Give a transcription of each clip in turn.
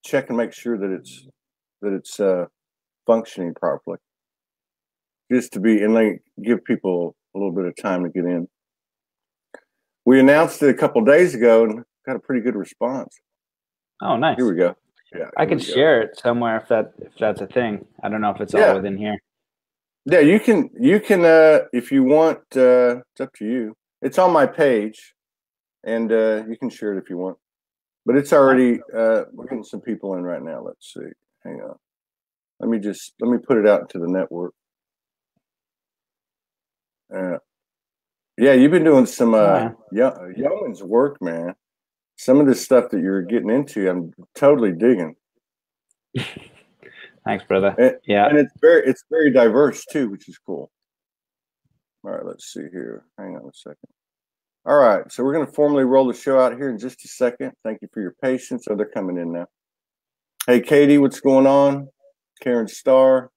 check and make sure that it's functioning properly. Just to be, and like give people a little bit of time to get in. We announced it a couple of days ago and got a pretty good response. Oh, nice. Here we go. Yeah, I could share it somewhere if that's a thing. I don't know if it's all within here. Yeah, you can if you want. It's up to you. It's on my page, and you can share it if you want. But it's already. We're getting some people in right now. Let's see. Hang on. Let me put it out into the network. Yeah, you've been doing some yeoman's work, man. Some of the stuff that you're getting into, I'm totally digging. Thanks, brother. And it's very diverse too, which is cool. All right, let's see here. Hang on a second. All right, so we're going to formally roll the show out here in just a second. Thank you for your patience. Oh, they're coming in now. Hey, Katie, what's going on? Karen Starr.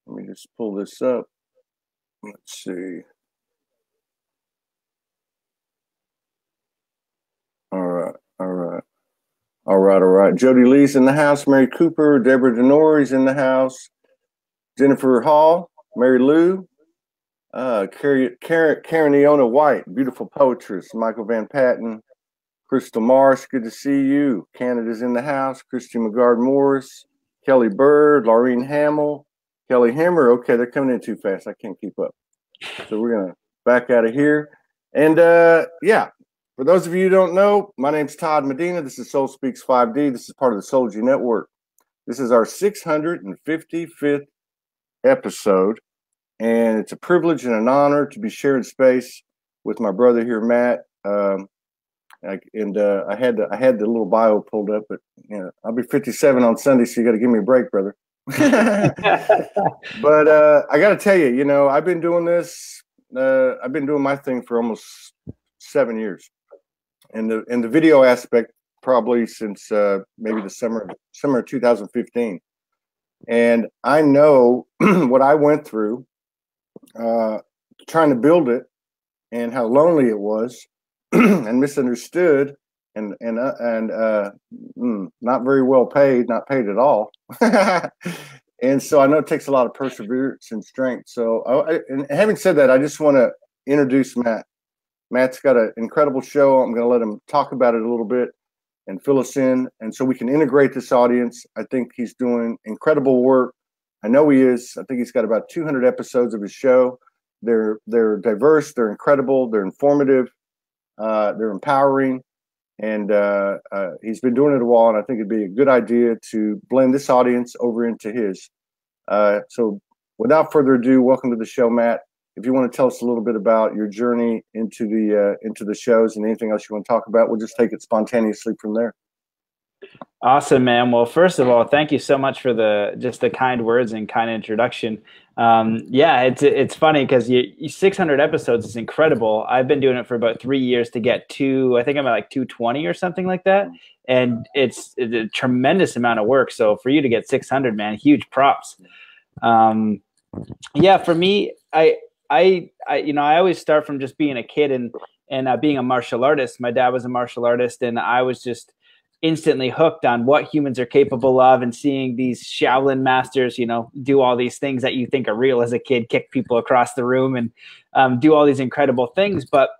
Let me just pull this up. Let's see. All right. Jody Lee's in the house. Mary Cooper, Deborah Denori's in the house. Jennifer Hall, Mary Lou, Karen Iona White, beautiful poetress. Michael Van Patten, Crystal Marsh, good to see you. Canada's in the house. Christy McGard Morris, Kelly Bird, Laureen Hamill, Kelly Hemmer. Okay, they're coming in too fast. I can't keep up. So we're going to back out of here. And yeah. For those of you who don't know, my name's Todd Medina. This is Soul Speaks 5D. This is part of the Soulogy Network. This is our 655th episode, and it's a privilege and an honor to be sharing space with my brother here, Matt. I had the little bio pulled up, but you know, I'll be 57 on Sunday, so you got to give me a break, brother. But I got to tell you, you know, I've been doing this. I've been doing my thing for almost 7 years. And the video aspect probably since maybe the summer of 2015. And I know what I went through trying to build it and how lonely it was and misunderstood and not very well paid, not paid at all. And so I know it takes a lot of perseverance and strength. So and having said that, I just want to introduce Matt. Matt's got an incredible show. I'm going to let him talk about it a little bit and fill us in. And so we can integrate this audience. I think he's doing incredible work. I know he is. I think he's got about 200 episodes of his show. They're diverse. They're incredible. They're informative. They're empowering. And he's been doing it a while. And I think it'd be a good idea to blend this audience over into his. So without further ado, welcome to the show, Matt. If you want to tell us a little bit about your journey into the shows and anything else you want to talk about, we'll just take it spontaneously from there. Awesome, man. Well, first of all, thank you so much for the kind words and kind introduction. Yeah, it's funny because 600 episodes is incredible. I've been doing it for about 3 years to get to, I think I'm at like 220 or something like that. And it's a tremendous amount of work. So for you to get 600, man, huge props. Yeah, for me, I always start from just being a kid and being a martial artist. My dad was a martial artist, and I was just instantly hooked on what humans are capable of, and seeing these Shaolin masters, you know, do all these things that you think are real as a kid, kick people across the room and do all these incredible things. But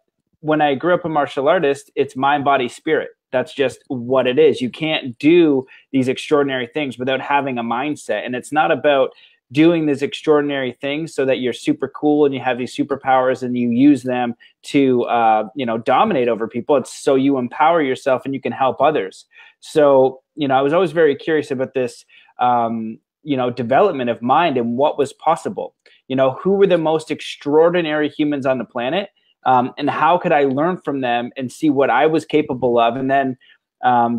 when I grew up a martial artist, it's mind, body, spirit. That's just what it is. You can't do these extraordinary things without having a mindset. And it's not about doing these extraordinary things so that you're super cool and you have these superpowers and you use them to, dominate over people. It's so you empower yourself and you can help others. So, I was always very curious about this, development of mind and what was possible. Who were the most extraordinary humans on the planet, and how could I learn from them and see what I was capable of, and then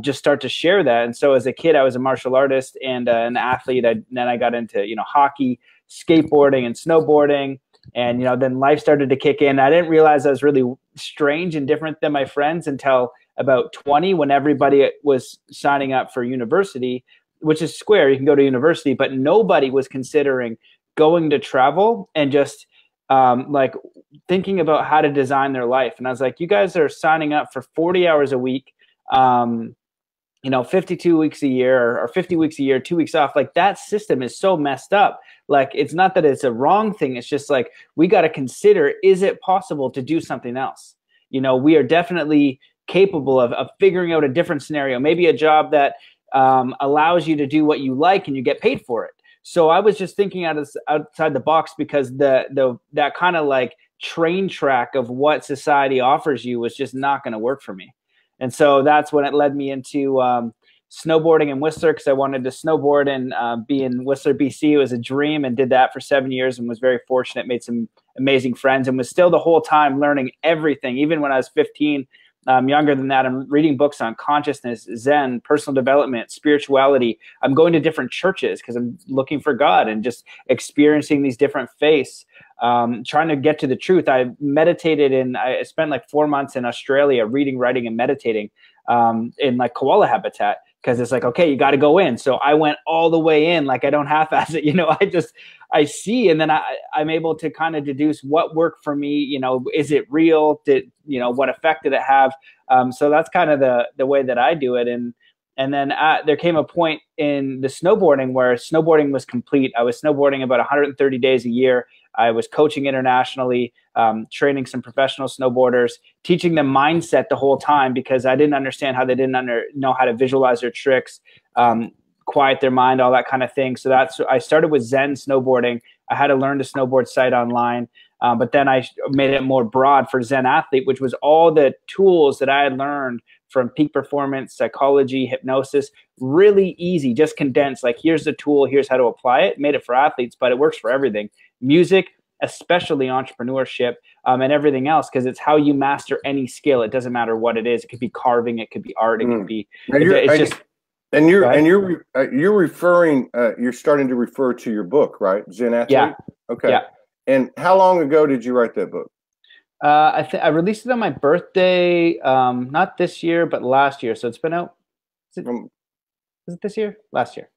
just start to share that. And so as a kid, I was a martial artist and an athlete. Then I got into, hockey, skateboarding and snowboarding. And, then life started to kick in. I didn't realize I was really strange and different than my friends until about 20, when everybody was signing up for university, which is square. You can go to university, but nobody was considering going to travel and just thinking about how to design their life. And I was like, you guys are signing up for 40 hours a week. 52 weeks a year or 50 weeks a year, 2 weeks off. Like, that system is so messed up. Like, it's not that it's a wrong thing. It's just like, we got to consider, is it possible to do something else? We are definitely capable of figuring out a different scenario, maybe a job that allows you to do what you like and you get paid for it. So I was just thinking outside the box, because that kind of like train track of what society offers you was just not going to work for me. And so that's when it led me into snowboarding in Whistler, because I wanted to snowboard and be in Whistler, BC. It was a dream, and did that for 7 years and was very fortunate, made some amazing friends, and was still the whole time learning everything. Even when I was 15, younger than that, I'm reading books on consciousness, Zen, personal development, spirituality. I'm going to different churches because I'm looking for God and just experiencing these different faiths, trying to get to the truth. I meditated I spent like 4 months in Australia reading, writing, and meditating in like koala habitat, because it's like, okay, you got to go in. So I went all the way in. Like, I don't half-ass it. I see, and then I'm able to kind of deduce what worked for me. Is it real? What effect did it have? So that's kind of the way that I do it. And then there came a point in the snowboarding where snowboarding was complete. I was snowboarding about 130 days a year. I was coaching internationally, training some professional snowboarders, teaching them mindset the whole time, because I didn't understand how they didn't know how to visualize their tricks, quiet their mind, all that kind of thing. So I started with Zen snowboarding. I had to learn to snowboard sight online, but then I made it more broad for Zen Athlete, which was all the tools that I had learned from peak performance, psychology, hypnosis, really easy, just condensed. Like, here's the tool, here's how to apply it. Made it for athletes, but it works for everything. Music, especially entrepreneurship, and everything else, because it's how you master any skill. It doesn't matter what it is. It could be carving, it could be art, it could be. You're referring. You're starting to refer to your book, right? Zen Athlete. Yeah. Okay. Yeah. And how long ago did you write that book? I released it on my birthday, not this year, but last year. So it's been out. Is it this year? Last year.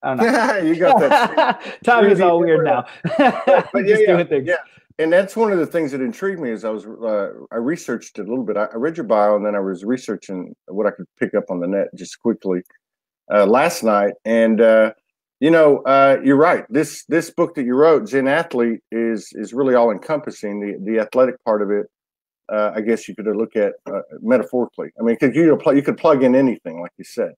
I don't know. You got that. Time is all weird now. But yeah. And that's one of the things that intrigued me is I researched it a little bit. I read your bio, and then I was researching what I could pick up on the net just quickly last night. And you're right. This book that you wrote, Zen Athlete, is really all encompassing. The athletic part of it. I guess you could look at metaphorically. I mean, because you could plug in anything, like you said.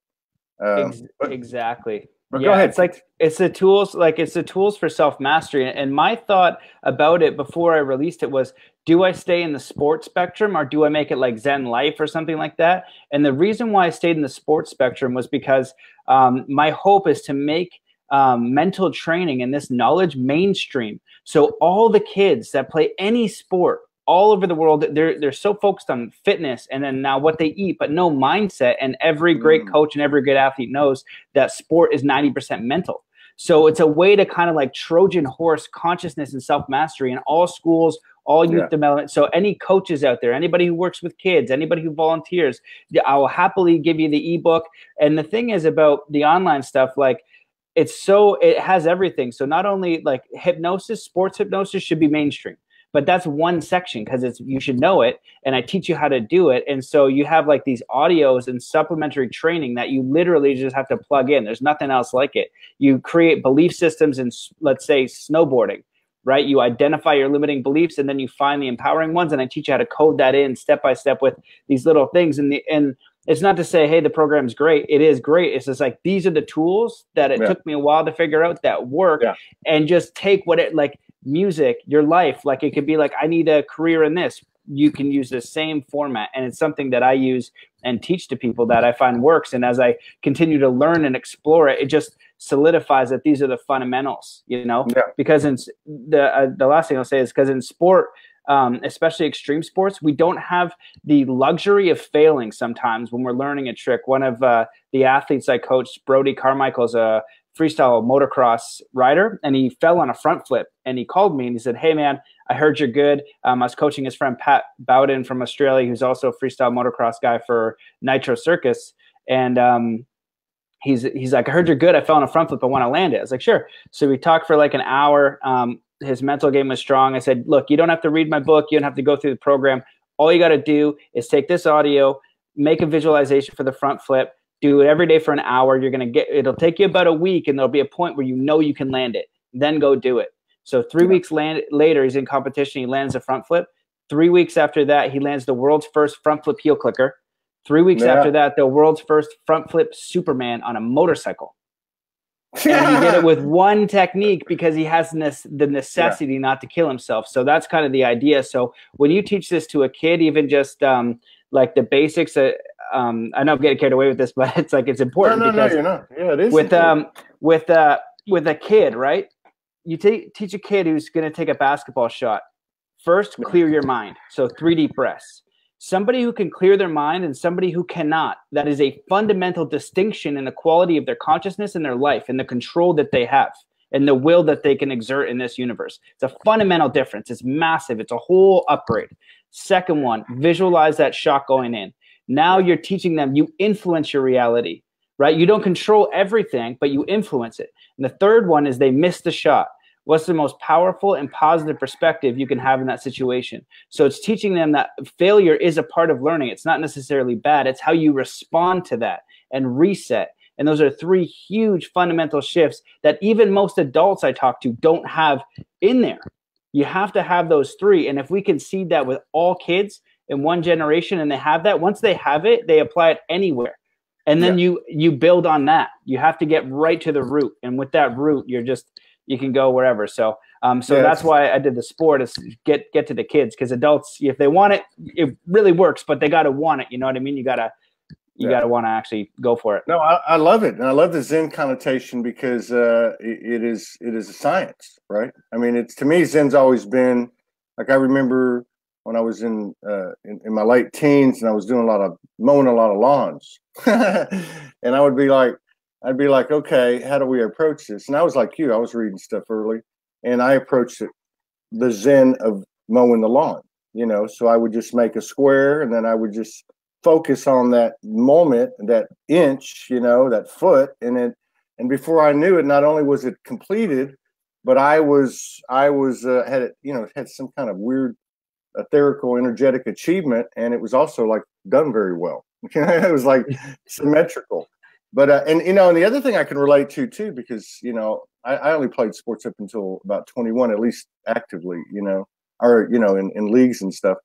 Exactly. Go ahead. It's the tools for self-mastery. And my thought about it before I released it was, do I stay in the sports spectrum, or do I make it like Zen Life or something like that? And the reason why I stayed in the sports spectrum was because my hope is to make mental training and this knowledge mainstream. So all the kids that play any sport all over the world, they're so focused on fitness and then now what they eat, but no mindset. And every great coach and every good athlete knows that sport is 90% mental. So it's a way to kind of like Trojan horse consciousness and self-mastery in all schools, all youth development. So any coaches out there, anybody who works with kids, anybody who volunteers, I will happily give you the ebook. And the thing is about the online stuff, like, it has everything. So not only like hypnosis, sports hypnosis should be mainstream, but that's one section because you should know it, and I teach you how to do it. And so you have like these audios and supplementary training that you literally just have to plug in. There's nothing else like it. You create belief systems in, let's say, snowboarding, right? You identify your limiting beliefs, and then you find the empowering ones, and I teach you how to code that in step by step with these little things. And it's not to say, hey, the program's great. It is great. It's just like, these are the tools that it took me a while to figure out that work, and just take what it like. Music, your life, like it could be like, I need a career in this. You can use the same format, and it's something that I use and teach to people that I find works. And as I continue to learn and explore it, it just solidifies that these are the fundamentals, because in the last thing I'll say is because in sport, especially extreme sports, we don't have the luxury of failing sometimes when we're learning a trick. One of the athletes I coached, Brody Carmichael's a freestyle motocross rider, and he fell on a front flip, and he called me and he said, hey man, I heard you're good. I was coaching his friend Pat Bowden from Australia, who's also a freestyle motocross guy for Nitro Circus. And he's like, I heard you're good. I fell on a front flip. I want to land it. I was like, sure. So we talked for like an hour. His mental game was strong. I said, look, you don't have to read my book. You don't have to go through the program. All you got to do is take this audio, make a visualization for the front flip, Do it every day for an hour. It'll take you about a week, and there'll be a point where you know you can land it. Then go do it. So 3 weeks later, he's in competition. He lands a front flip. 3 weeks after that, he lands the world's first front flip heel clicker. 3 weeks after that, the world's first front flip Superman on a motorcycle. And he did it with one technique because he has the necessity not to kill himself. So that's kind of the idea. So when you teach this to a kid, even just like the basics, I know I'm getting carried away with this, but it's like it's important. No, you're not. Yeah, it is. With a kid, right? You teach a kid who's going to take a basketball shot. First, clear your mind. So 3 deep breaths. Somebody who can clear their mind and somebody who cannot. That is a fundamental distinction in the quality of their consciousness and their life and the control that they have and the will that they can exert in this universe. It's a fundamental difference. It's massive. It's a whole upgrade. Second one, visualize that shot going in. Now you're teaching them you influence your reality, right? You don't control everything, but you influence it. And the third one is they miss the shot. What's the most powerful and positive perspective you can have in that situation? So it's teaching them that failure is a part of learning. It's not necessarily bad. It's how you respond to that and reset. And those are 3 huge fundamental shifts that even most adults I talk to don't have in there. You have to have those 3. And if we can seed that with all kids in one generation and they have that, once they have it, they apply it anywhere. And then you build on that. You have to get right to the root. And with that root, you can go wherever. So that's why I did the sport, is get to the kids, because adults, if they want it, it really works, but they got to want it. You know what I mean? You got to want to actually go for it. No, I love it. And I love the Zen connotation because it is a science, right? I mean, to me, Zen's always been like, I remember when I was in my late teens and I was doing mowing a lot of lawns and I'd be like, okay, how do we approach this? And I was like you, I was reading stuff early, and I approached it the Zen of mowing the lawn, so I would just make a square, and then I would just focus on that moment, that inch, that foot, and before I knew it, not only was it completed, but I had it, had some kind of weird etherical energetic achievement, and it was also like done very well. It was like symmetrical. But and the other thing I can relate to too, because I only played sports up until about 21, at least actively, or in leagues and stuff.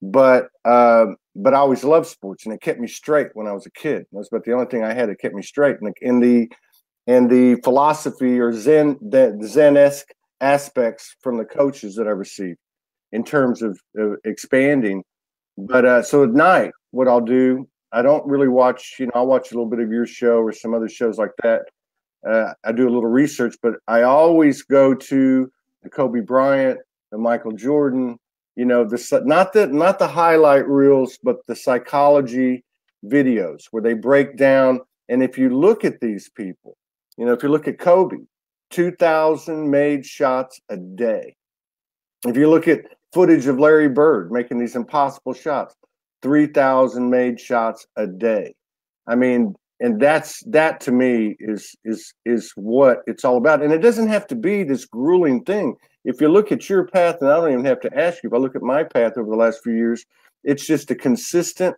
But I always loved sports, and it kept me straight when I was a kid. That's about the only thing I had that kept me straight. And the philosophy or the Zen-esque aspects from the coaches that I received in terms of expanding. But so at night, what I'll do, I don't really watch, I'll watch a little bit of your show or some other shows like that. I do a little research, but I always go to the Kobe Bryant, the Michael Jordan, not the highlight reels, but the psychology videos where they break down. And if you look at these people, if you look at Kobe, 2,000 made shots a day. If you look at footage of Larry Bird making these impossible shots, 3,000 made shots a day. I mean, and that to me is what it's all about. And it doesn't have to be this grueling thing. If you look at your path, and I don't even have to ask you, if I look at my path over the last few years, it's just a consistent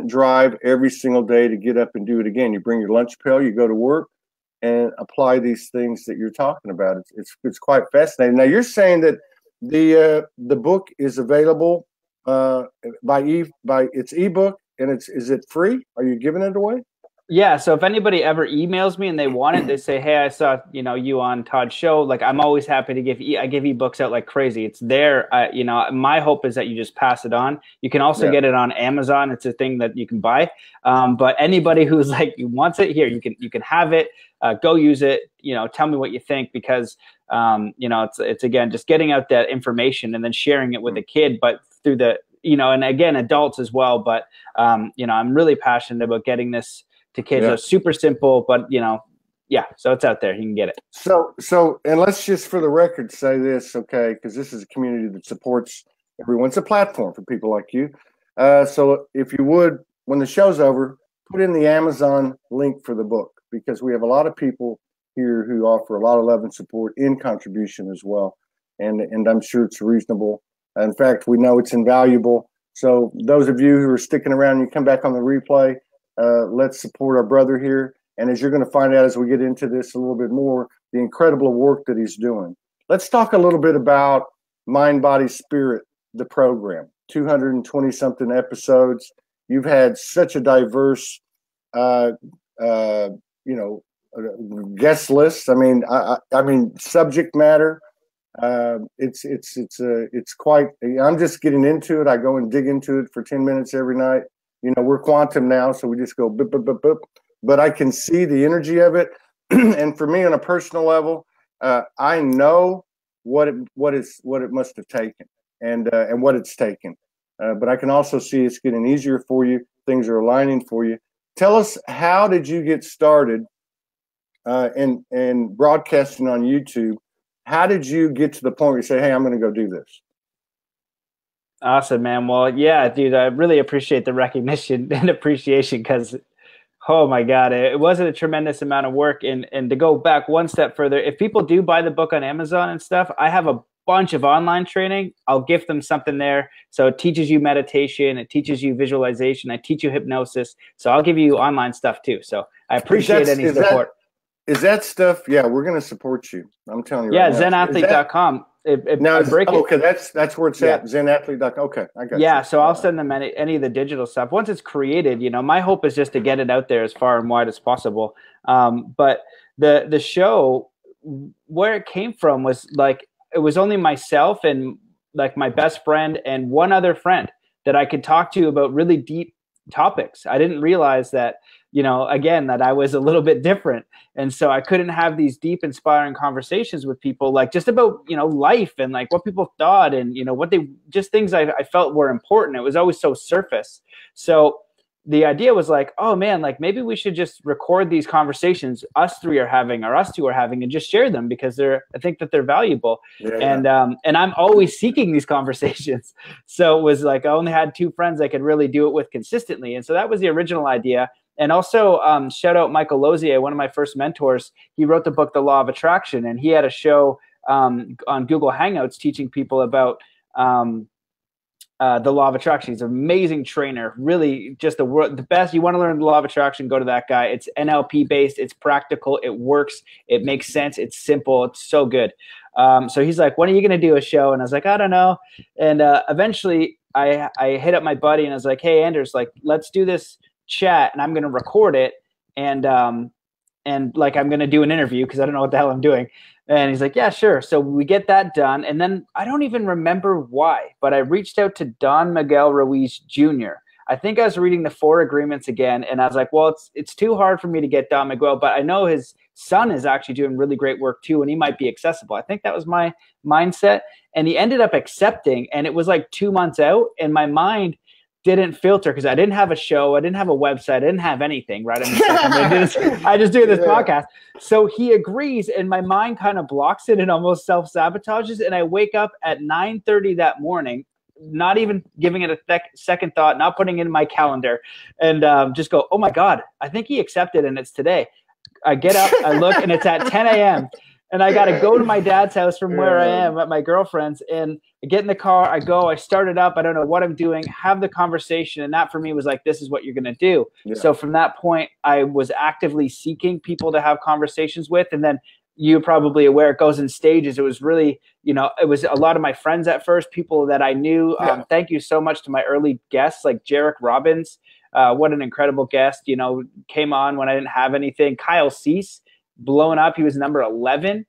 drive every single day to get up and do it again. You bring your lunch pail, you go to work, and apply these things that you're talking about. It's quite fascinating. Now you're saying that the book is available by its ebook, and is it free? Are you giving it away? Yeah. So if anybody ever emails me and they want it, they say, "Hey, I saw you on Todd's show." Like, I'm always happy to give ebooks out like crazy. It's there. My hope is that you just pass it on. You can also get it on Amazon. It's a thing that you can buy. But anybody who's like wants it, here, you can have it. Go use it. Tell me what you think, because it's again just getting out that information and then sharing it with a kid, but through the and again adults as well. But I'm really passionate about getting this to kids. It's super simple, but so it's out there. You can get it. So and let's just for the record say this, okay, because this is a community that supports everyone. It's a platform for people like you. So if you would, when the show's over, put in the Amazon link for the book, because we have a lot of people here who offer a lot of love and support in contribution as well. And I'm sure it's reasonable. In fact, we know it's invaluable. So those of you who are sticking around, you come back on the replay, let's support our brother here. And as you're going to find out as we get into this a little bit more, the incredible work that he's doing. Let's talk a little bit about Mind, Body, Spirit, the program. 220 something episodes. You've had such a diverse, guest list. I mean, subject matter. It's quite. I'm just getting into it. I go and dig into it for 10 minutes every night. We're quantum now, so we just go boop, boop, boop, boop. But I can see the energy of it, and for me on a personal level, I know what it must have taken, and what it's taken. But I can also see it's getting easier for you. Things are aligning for you. Tell us, how did you get started in broadcasting on YouTube? How did you get to the point where you say, hey, I'm going to go do this? Awesome, man. Well, yeah, dude, I really appreciate the recognition and appreciation because, oh my God, it wasn't a tremendous amount of work. And to go back one step further, if people do buy the book on Amazon and stuff, I have a bunch of online training. I'll gift them something there. So it teaches you meditation. It teaches you visualization. I teach you hypnosis. So I'll give you online stuff too. So I appreciate any support. Is that stuff? Yeah, we're going to support you. I'm telling you. Yeah, right zenathlete.com. Okay, that's where it's at. Zenathlete.com. Okay, I got you. Yeah, so I'll send them any of the digital stuff. Once it's created, my hope is just to get it out there as far and wide as possible. But the show, where it came from was like, it was only myself and like my best friend and one other friend that I could talk to about really deep topics. I didn't realize that, again, that I was a little bit different. And so I couldn't have these deep, inspiring conversations with people, like just about, life and like what people thought and, just things I felt were important. It was always so surface. So the idea was like, oh man, like maybe we should just record these conversations us three are having or us two are having and just share them because I think that they're valuable. Yeah. And I'm always seeking these conversations. So it was like, I only had two friends I could really do it with consistently. And so that was the original idea. And also shout out Michael Lozier, one of my first mentors. He wrote the book, The Law of Attraction, and he had a show on Google Hangouts teaching people about the Law of Attraction. He's an amazing trainer, really just the best. You want to learn the Law of Attraction, go to that guy. It's NLP based. It's practical. It works. It makes sense. It's simple. It's so good. So he's like, when are you going to do a show? And I was like, I don't know. And eventually I hit up my buddy and I was like, hey, Anders, like, let's do this chat and I'm going to record it. And like, I'm going to do an interview because I don't know what the hell I'm doing. And he's like, yeah, sure. So we get that done. And then I don't even remember why, but I reached out to Don Miguel Ruiz Jr. I think I was reading the 4 Agreements again. And I was like, well, it's too hard for me to get Don Miguel, but I know his son is actually doing really great work too. And he might be accessible. I think that was my mindset. And he ended up accepting. And it was like 2 months out. And my mind didn't filter because I didn't have a show. I didn't have a website. I didn't have anything, right? I just do this podcast. So he agrees and my mind kind of blocks it and almost self-sabotages. And I wake up at 9:30 that morning, not even giving it a second thought, not putting it in my calendar and just go, oh my God, I think he accepted and it's today. I get up, I look and it's at 10 a.m. And I got to go to my dad's house from where I am at my girlfriend's and I get in the car. I go, I start it up. I don't know what I'm doing, have the conversation. And that for me was like, this is what you're going to do. Yeah. So from that point, I was actively seeking people to have conversations with. And then you're probably aware it goes in stages. It was really, it was a lot of my friends at first, people that I knew. Yeah. Thank you so much to my early guests like Jarek Robbins. What an incredible guest, came on when I didn't have anything. Kyle Cease. Blown up. He was number 11,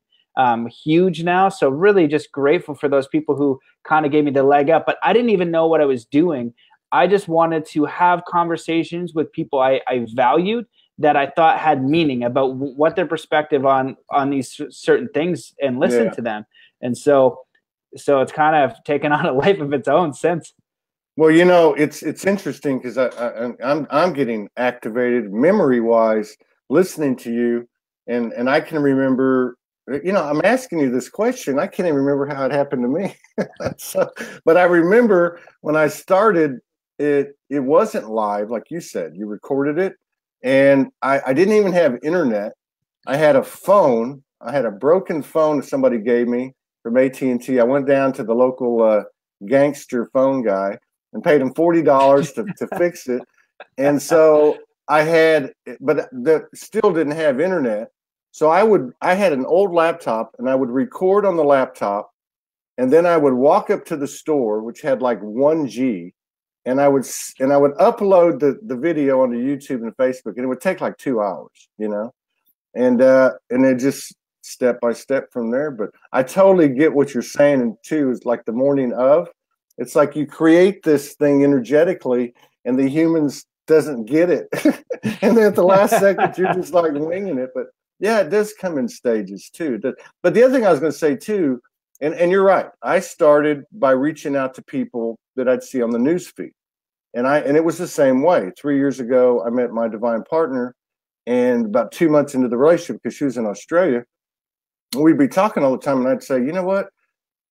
huge now. So really just grateful for those people who kind of gave me the leg up, but I didn't even know what I was doing. I just wanted to have conversations with people I valued that I thought had meaning about what their perspective on these certain things and listen to them. And so it's kind of taken on a life of its own since. Well, it's interesting because I'm getting activated memory wise listening to you. And I can remember, I'm asking you this question. I can't even remember how it happened to me. But I remember when I started, it wasn't live, like you said. You recorded it. And I didn't even have internet. I had a phone. I had a broken phone that somebody gave me from AT&T. I went down to the local gangster phone guy and paid him $40 to fix it. And so I had, but still didn't have internet. So I had an old laptop, and I would record on the laptop, and then I would walk up to the store, which had like 1G, and I would upload the video onto YouTube and Facebook, and it would take like 2 hours, and it just step by step from there. But I totally get what you're saying, and too is like the morning of, it's like you create this thing energetically, and the humans doesn't get it, and then at the last second you're just like winging it. But yeah, it does come in stages too. But the other thing I was going to say too, and you're right, I started by reaching out to people that I'd see on the news feed, and it was the same way. 3 years ago, I met my divine partner, and about 2 months into the relationship, because she was in Australia, we'd be talking all the time, and I'd say, you know what,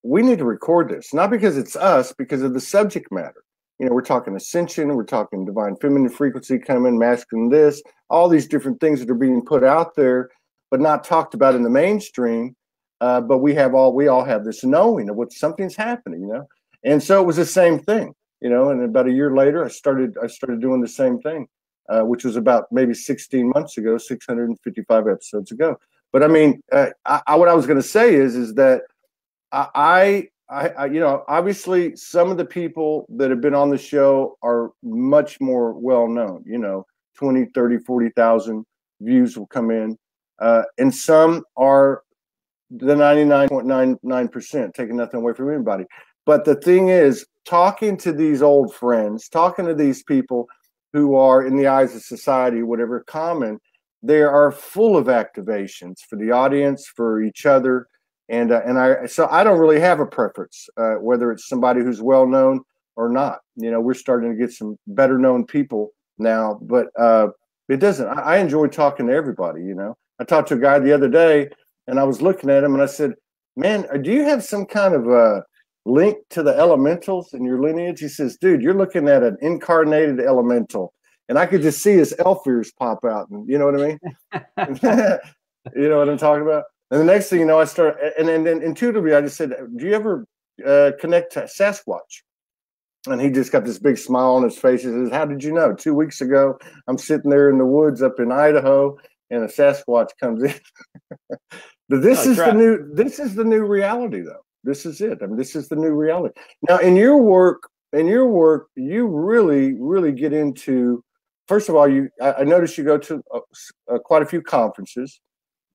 we need to record this, not because it's us, because of the subject matter. We're talking ascension, we're talking divine feminine frequency coming, masculine this, all these different things that are being put out there, but not talked about in the mainstream. But we all have this knowing of what something's happening, And so it was the same thing, and about a year later, I started doing the same thing, which was about maybe 16 months ago, 655 episodes ago. But I mean, what I was going to say is that I obviously some of the people that have been on the show are much more well known, 20, 30, 40,000 views will come in. And some are the 99.99%, taking nothing away from anybody. But the thing is, talking to these old friends, talking to these people who are, in the eyes of society, whatever, common, they are full of activations for the audience, for each other. So I don't really have a preference, whether it's somebody who's well known or not. We're starting to get some better known people now, but it doesn't. I enjoy talking to everybody. I talked to a guy the other day, and I was looking at him, and I said, "Man, do you have some kind of link to the elementals in your lineage?" He says, "Dude, you're looking at an incarnated elemental," and I could just see his elf ears pop out, and you know what I mean? You know what I'm talking about? And the next thing you know, I start, and then intuitively, I just said, "Do you ever connect to Sasquatch?" And he just got this big smile on his face. He says, "How did you know? 2 weeks ago, I'm sitting there in the woods up in Idaho, and a Sasquatch comes in." But this is the new reality, though. This is it. I mean, this is the new reality. Now, in your work, you really, really get into. First of all, I noticed you go to quite a few conferences.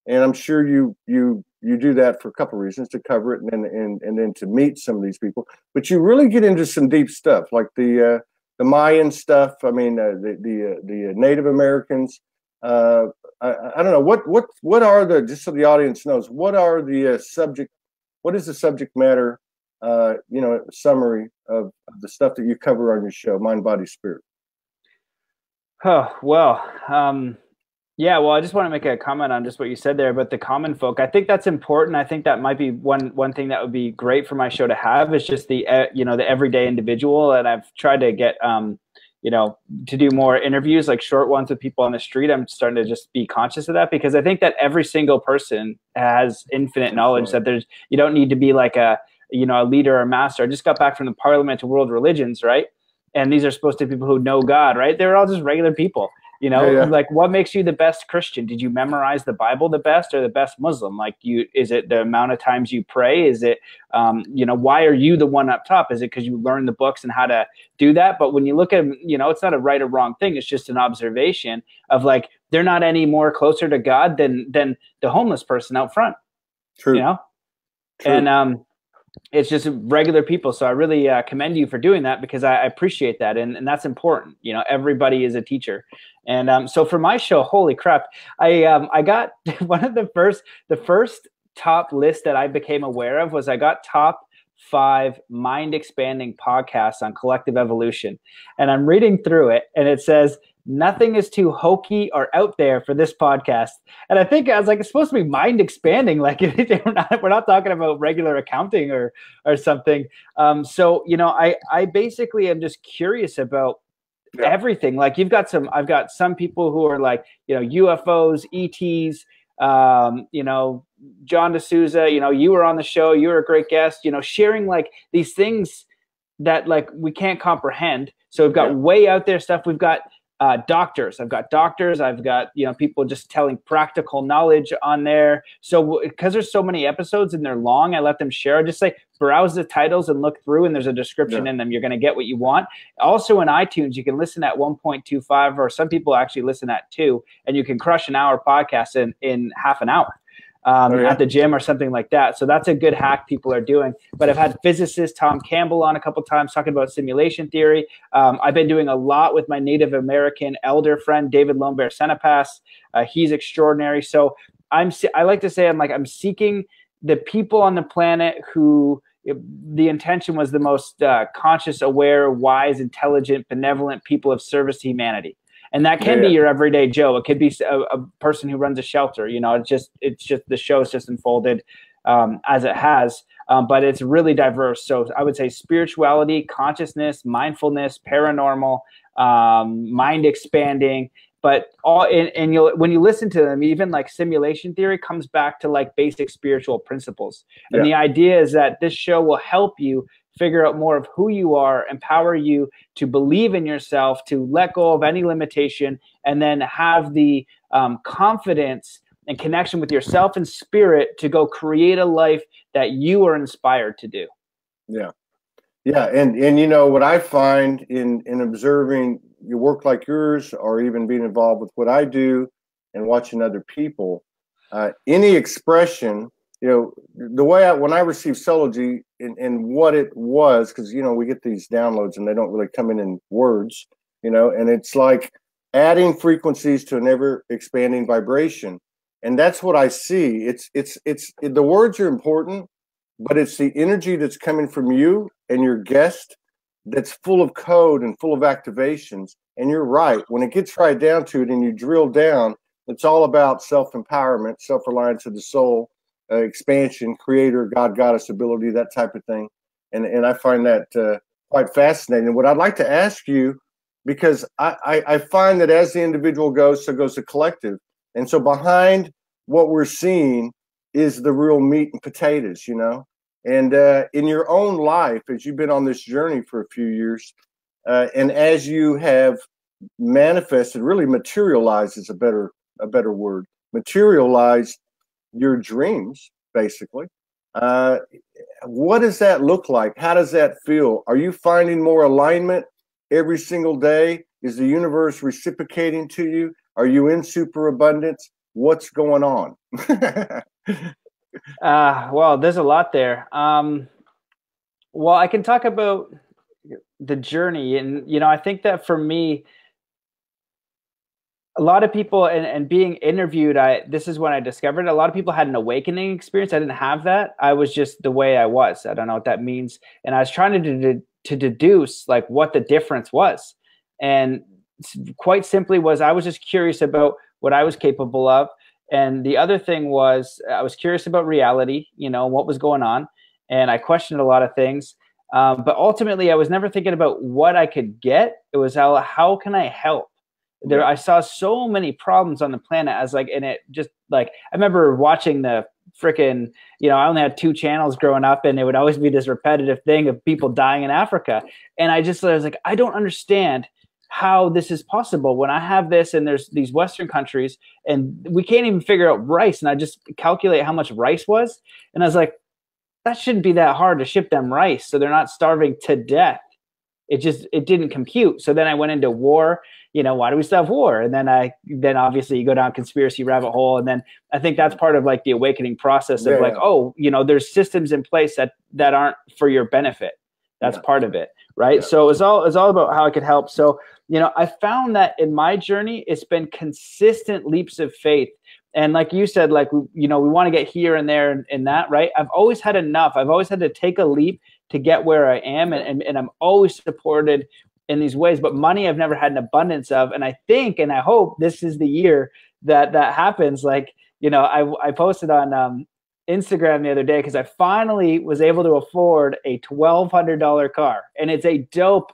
And I'm sure you do that for a couple of reasons, to cover it and then to meet some of these people. But you really get into some deep stuff, like the Mayan stuff. I mean, the Native Americans. I don't know what are the, just so the audience knows, what is the subject matter? Summary of the stuff that you cover on your show, Mind, Body, Spirit. Oh well. Yeah, well, I just want to make a comment on just what you said there about the common folk. I think that's important. I think that might be one thing that would be great for my show to have, is just the the everyday individual. And I've tried to get to do more interviews, like short ones with people on the street. I'm starting to just be conscious of that, because I think that every single person has infinite knowledge. That you don't need to be like a leader or a master. I just got back from the Parliament of World Religions, right? And these are supposed to be people who know God, right? They're all just regular people. Like, what makes you the best Christian? Did you memorize the Bible the best, or the best Muslim? Like, is it the amount of times you pray? Is it, why are you the one up top? Is it because you learned the books and how to do that? But when you look at, it's not a right or wrong thing. It's just an observation of, like, they're not any more closer to God than the homeless person out front. True. True. And it's just regular people. So I really commend you for doing that, because I appreciate that. And that's important. Everybody is a teacher. And so for my show, holy crap, I got one of the first top list that I became aware of was I got top 5 mind expanding podcasts on collective evolution. And I'm reading through it, and it says, nothing is too hokey or out there for this podcast. And I think I was like, it's supposed to be mind expanding. Like, we're not talking about regular accounting or something. So, I basically am just curious about everything. Like, I've got some people who are like, UFOs, ETs, John D'Souza, you were on the show, you were a great guest, sharing like these things that like we can't comprehend. So we've got way out there stuff. We've got doctors. I've got doctors. I've got, people just telling practical knowledge on there. So because there's so many episodes and they're long, I let them share. I just say, browse the titles and look through, and there's a description in them. You're going to get what you want. Also in iTunes, you can listen at 1.25, or some people actually listen at 2, and you can crush an hour podcast in half an hour. At the gym or something like that. So that's a good hack people are doing. But I've had physicist Tom Campbell on a couple of times talking about simulation theory. I've been doing a lot with my Native American elder friend, David Lombert Senepas. He's extraordinary. So I like to say I'm seeking the people on the planet who the intention was the most conscious, aware, wise, intelligent, benevolent people of service to humanity. And that can be your everyday Joe. It could be a person who runs a shelter. It's just the show's just unfolded as it has, but it's really diverse. So I would say spirituality, consciousness, mindfulness, paranormal, mind expanding. But when you listen to them, even like simulation theory comes back to like basic spiritual principles. And the idea is that this show will help you figure out more of who you are, empower you to believe in yourself, to let go of any limitation, and then have the confidence and connection with yourself and spirit to go create a life that you are inspired to do. Yeah. Yeah. And what I find in observing your work like yours, or even being involved with what I do and watching other people, any expression, the way when I received Soulogy and what it was, because, we get these downloads and they don't really come in words, and it's like adding frequencies to an ever expanding vibration. And that's what I see. It's the words are important, but it's the energy that's coming from you and your guest that's full of code and full of activations. And you're right. When it gets right down to it and you drill down, it's all about self-empowerment, self-reliance of the soul, expansion, creator, God, goddess ability, that type of thing. And I find that quite fascinating. What I'd like to ask you, because I find that as the individual goes, so goes the collective. And so behind what we're seeing is the real meat and potatoes, And in your own life, as you've been on this journey for a few years, and as you have manifested, really materialized is a better word, materialized your dreams, basically. What does that look like? How does that feel? Are you finding more alignment every single day? Is the universe reciprocating to you? Are you in superabundance? What's going on? Well, there's a lot there. Well, I can talk about the journey, and I think that for me, a lot of people and being interviewed, this is when I discovered a lot of people had an awakening experience. I didn't have that. I was just the way I was. I don't know what that means. And I was trying to deduce like what the difference was. And quite simply I was just curious about what I was capable of. And the other thing was I was curious about reality, what was going on. And I questioned a lot of things. But ultimately, I was never thinking about what I could get. It was how can I help? I saw so many problems on the planet and it just like, I remember watching the freaking, I only had 2 channels growing up, and it would always be this repetitive thing of people dying in Africa. And I was like, I don't understand how this is possible when I have this, and there's these Western countries and we can't even figure out rice. And I just calculate how much rice was. And I was like, that shouldn't be that hard to ship them rice, so they're not starving to death. It didn't compute. So then I went into war. Why do we still have war? And then obviously you go down conspiracy rabbit hole. And then I think that's part of like the awakening process of there's systems in place that aren't for your benefit. That's part of it. Right. Yeah. So it's all about how I could help. So, I found that in my journey, it's been consistent leaps of faith. And like you said, like, we want to get here and there and that, right? I've always had enough. I've always had to take a leap to get where I am. And I'm always supported in these ways, but money I've never had an abundance of. And I think, and I hope this is the year that happens. Like, I posted on Instagram the other day, because I finally was able to afford a $1,200 car, and it's a dope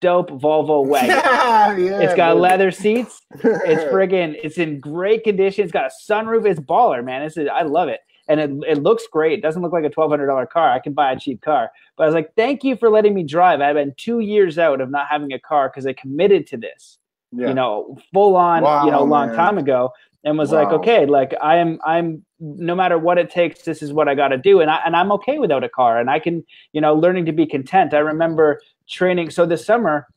Volvo wagon. It's got leather seats. It's in great condition. It's got a sunroof. It's baller, man. I love it. And it looks great. It doesn't look like a $1,200 car. I can buy a cheap car. But I was like, thank you for letting me drive. I've been 2 years out of not having a car because I committed to this. you know, full on, you know, long time ago, and was like, okay, like I'm no matter what it takes, this is what I got to do. And I'm okay without a car, and I can, you know, learning to be content. I remember training. So this summer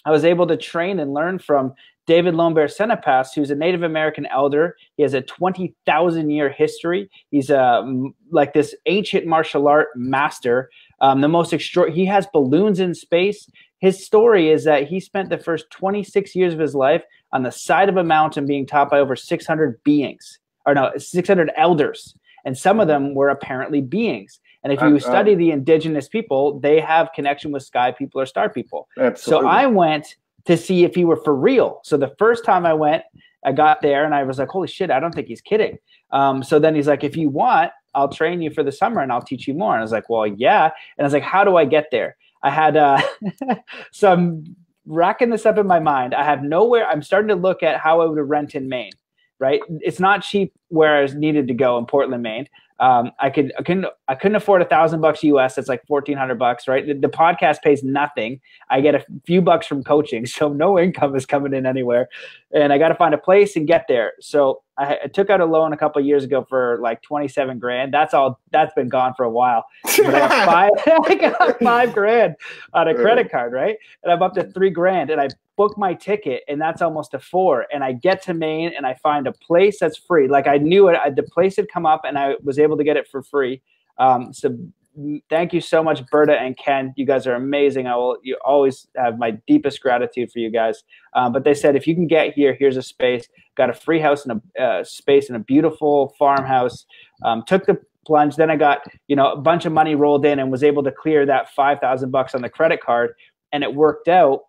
I was able to train and learn from David Lombard Senepas, who's a Native American elder. He has a 20,000 year history. He's like this ancient martial art master. The most he has balloons in space. His story is that he spent the first 26 years of his life on the side of a mountain being taught by over 600 beings, or no, 600 elders. And some of them were apparently beings. And if you study the indigenous people, they have connection with sky people or star people. Absolutely. So I went to see if he were for real. So the first time I went, I got there and I was like, holy shit, I don't think he's kidding. So then he's like, if you want, I'll train you for the summer and I'll teach you more. And I was like, well, yeah. And I was like, how do I get there? I had, so I'm racking this up in my mind. I have nowhere. I'm starting to look at how I would rent in Maine, right? It's not cheap where I needed to go in Portland, Maine. I couldn't afford $1,000 US. That's like $1,400, right? The podcast pays nothing. I get a few bucks from coaching, so no income is coming in anywhere. And I got to find a place and get there. So I took out a loan a couple of years ago for like 27 grand. That's been gone for a while. But I got $5,000 on a credit card, right? And I'm up to $3,000, and I book my ticket, and that's almost a $4,000. And I get to Maine and I find a place that's free. Like I knew it, the place had come up and I was able to get it for free. So thank you so much, Berta and Ken. You guys are amazing. You always have my deepest gratitude for you guys. But they said, if you can get here, here's a space. Got a free house and a space in a beautiful farmhouse. Took the plunge. Then I got, you know, a bunch of money rolled in and was able to clear that $5,000 on the credit card, and it worked out.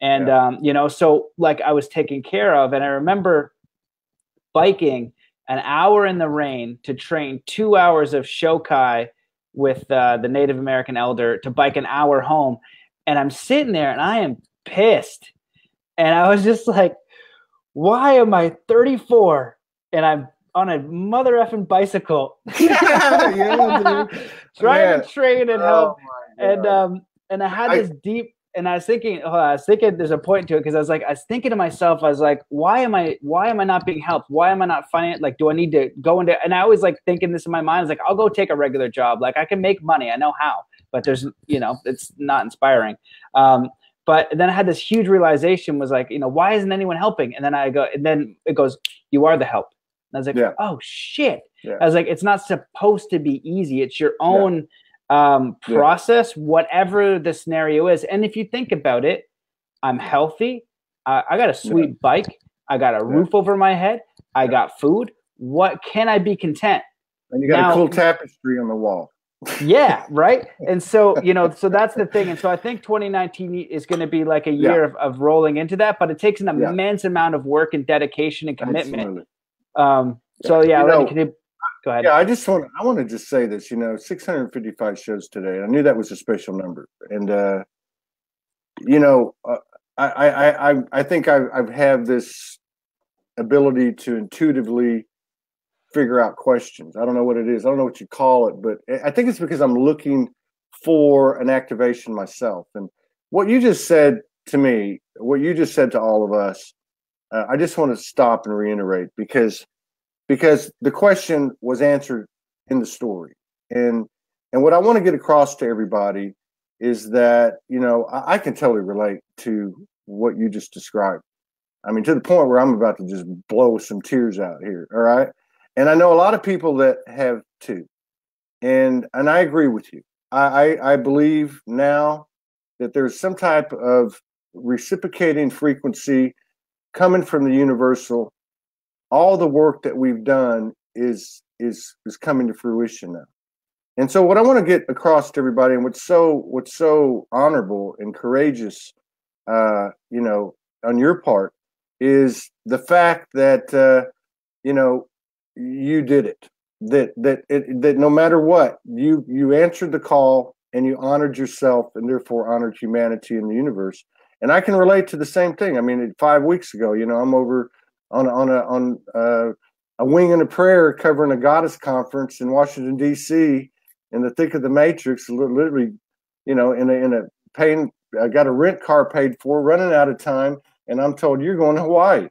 And, you know, so like I was taken care of. And I remember biking an hour in the rain to train 2 hours of Shokai with the Native American elder to bike an hour home. And I'm sitting there and I am pissed. And I was just like, why am I 34 and I'm on a mother effing bicycle? Trying to train and help. And I had this deep, and I was thinking there's a point to it, because I was thinking to myself, I was like, why am I not being helped? Why am I not finding it? Like, do I need to go into, and I always like thinking this in my mind. I was like, I'll go take a regular job. Like I can make money. I know how, but there's, you know, it's not inspiring. But then I had this huge realization, was like, you know, why isn't anyone helping? And then then it goes, you are the help. And I was like, oh shit. I was like, it's not supposed to be easy. It's your own process, whatever the scenario is. And if you think about it, I'm healthy. I got a sweet bike. I got a roof over my head. I got food. What can I be content? And you got a cool tapestry on the wall. Yeah, right. And so, you know, so that's the thing. And so I think 2019 is going to be like a year of rolling into that, but it takes an immense amount of work and dedication and commitment. So go ahead. Yeah, I want to just say this, you know, 655 shows today. I knew that was a special number. And, you know, I think I've had this ability to intuitively figure out questions. I don't know what it is. I don't know what you call it, but I think it's because I'm looking for an activation myself. And what you just said to me, what you just said to all of us, I just want to stop and reiterate, because the question was answered in the story. And what I want to get across to everybody is that, you know, I can totally relate to what you just described. I mean, to the point where I'm about to just blow some tears out here. All right. And I know a lot of people that have too. And I agree with you. I believe now that there's some type of reciprocating frequency coming from the universal. All the work that we've done is coming to fruition now. And so what I want to get across to everybody, and what's so honorable and courageous, you know, on your part, is the fact that you know, you did it. That no matter what, you answered the call and you honored yourself, and therefore honored humanity and the universe. And I can relate to the same thing. I mean, 5 weeks ago, you know, I'm over on a wing and a prayer covering a goddess conference in Washington, D.C., in the thick of the matrix, literally, you know, in a paying, I got a rent car paid for, running out of time, and I'm told you're going to Hawaii.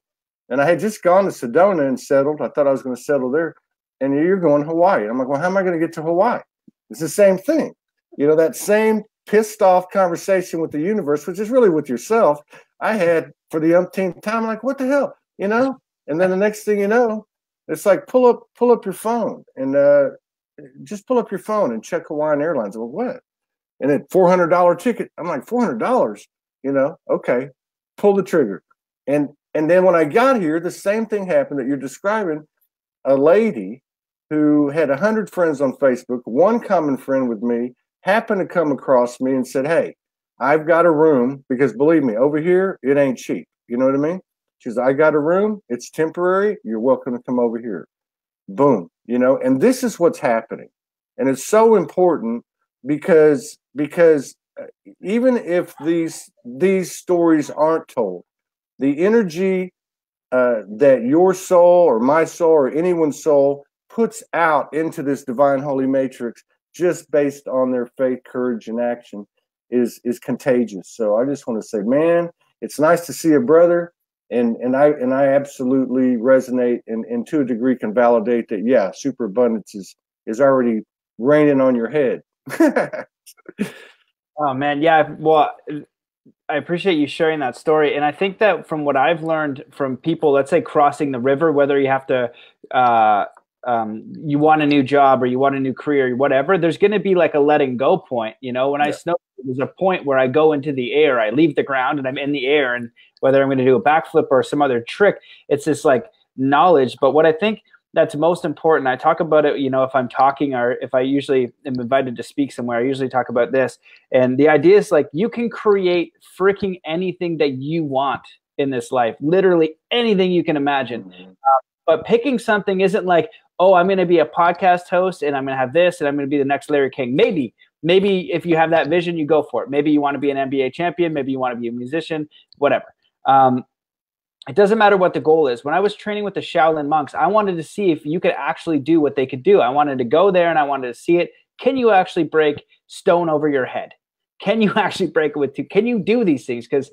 And I had just gone to Sedona and settled. I thought I was going to settle there. And you're going to Hawaii. I'm like, well, how am I going to get to Hawaii? It's the same thing. You know, that same pissed off conversation with the universe, which is really with yourself, I had for the umpteenth time. Like, what the hell? You know? And then the next thing you know, it's like, pull up your phone and just pull up your phone and check Hawaiian Airlines. Well, what? And then $400 ticket. I'm like, $400? You know? Okay. Pull the trigger. And then when I got here, the same thing happened that you're describing. A lady who had 100 friends on Facebook, one common friend with me, happened to come across me and said, hey, I've got a room, because believe me, over here, it ain't cheap. You know what I mean? She says, I got a room. It's temporary. You're welcome to come over here. Boom. You know, and this is what's happening. And it's so important because even if these stories aren't told, the energy that your soul or my soul or anyone's soul puts out into this divine holy matrix, just based on their faith, courage, and action, is contagious. So I just want to say, man, it's nice to see a brother, and I absolutely resonate, and to a degree can validate that. Yeah, superabundance is already raining on your head. Oh man, yeah. Well, I appreciate you sharing that story. And I think that from what I've learned from people, let's say crossing the river, whether you have to, you want a new job or you want a new career or whatever, there's going to be like a letting go point. You know, when I snowboard, there's a point where I go into the air, I leave the ground and I'm in the air. And whether I'm going to do a backflip or some other trick, it's this like knowledge. But what I think that's most important, I talk about it, you know, if I'm talking or if I usually am invited to speak somewhere, I usually talk about this. And the idea is like, you can create freaking anything that you want in this life, literally anything you can imagine. But picking something isn't like, oh, I'm going to be a podcast host and I'm going to have this and I'm going to be the next Larry King. Maybe if you have that vision, you go for it. Maybe you want to be an NBA champion. Maybe you want to be a musician, whatever. It doesn't matter what the goal is. When I was training with the Shaolin monks, I wanted to see if you could actually do what they could do. I wanted to go there and I wanted to see it. Can you actually break stone over your head? Can you actually break it with two? Can you do these things? Because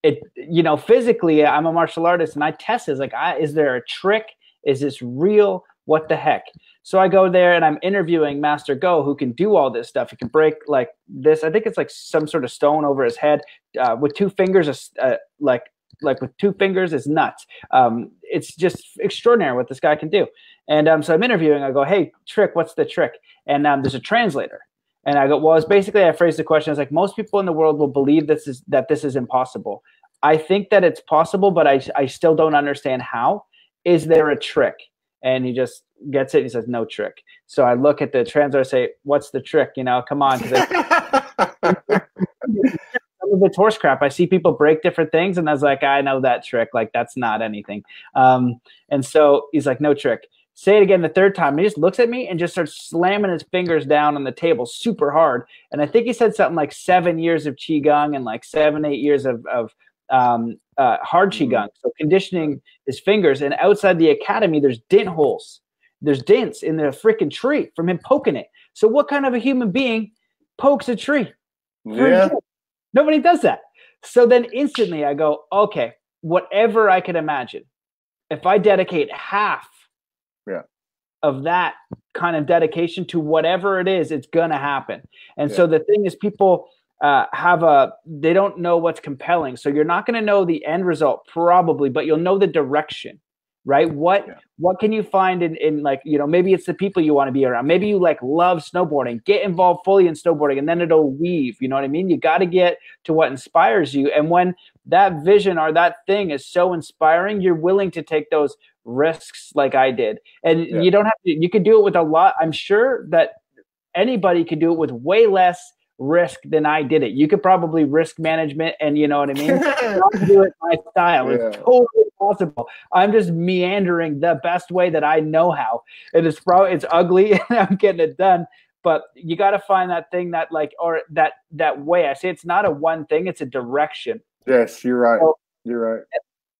it, you know, physically, I'm a martial artist and I test it. Like, is there a trick? Is this real? What the heck? So I go there and I'm interviewing Master Go, who can do all this stuff. He can break like this. I think it's like some sort of stone over his head with two fingers, like with two fingers is nuts. It's just extraordinary what this guy can do. And so I'm interviewing. I go, hey, trick, what's the trick? And there's a translator. And I go, well, it's basically, I phrased the question as like, most people in the world will believe this is impossible. I think that it's possible, but I still don't understand how. Is there a trick? And he just gets it. He says, no trick. So I look at the translator, say, what's the trick? You know, come on. It's horse crap. I see people break different things, and I was like, I know that trick. Like, that's not anything. And so he's like, no trick. Say it again the third time. And he just looks at me and just starts slamming his fingers down on the table super hard. And I think he said something like 7 years of Qigong and like 7-8 years of hard Qigong. So conditioning his fingers. And outside the academy, there's dent holes. There's dents in the freaking tree from him poking it. So what kind of a human being pokes a tree? Yeah. Nobody does that. So then instantly I go, okay, whatever I can imagine, if I dedicate half of that kind of dedication to whatever it is, it's going to happen. And so the thing is, people they don't know what's compelling. So you're not going to know the end result probably, but you'll know the direction, right? What can you find in like, you know, maybe it's the people you want to be around. Maybe you like love snowboarding, get involved fully in snowboarding, and then it'll weave, you know what I mean? You got to get to what inspires you. And when that vision or that thing is so inspiring, you're willing to take those risks like I did. And you don't have to, you could do it with a lot. I'm sure that anybody could do it with way less risk than I did it. You could probably risk management, and you know what I mean? Do it my style. It's totally possible. I'm just meandering the best way that I know how. And it's ugly and I'm getting it done. But you got to find that thing that like, or that way. I say it's not a one thing, it's a direction. Yes, you're right. So, you're right.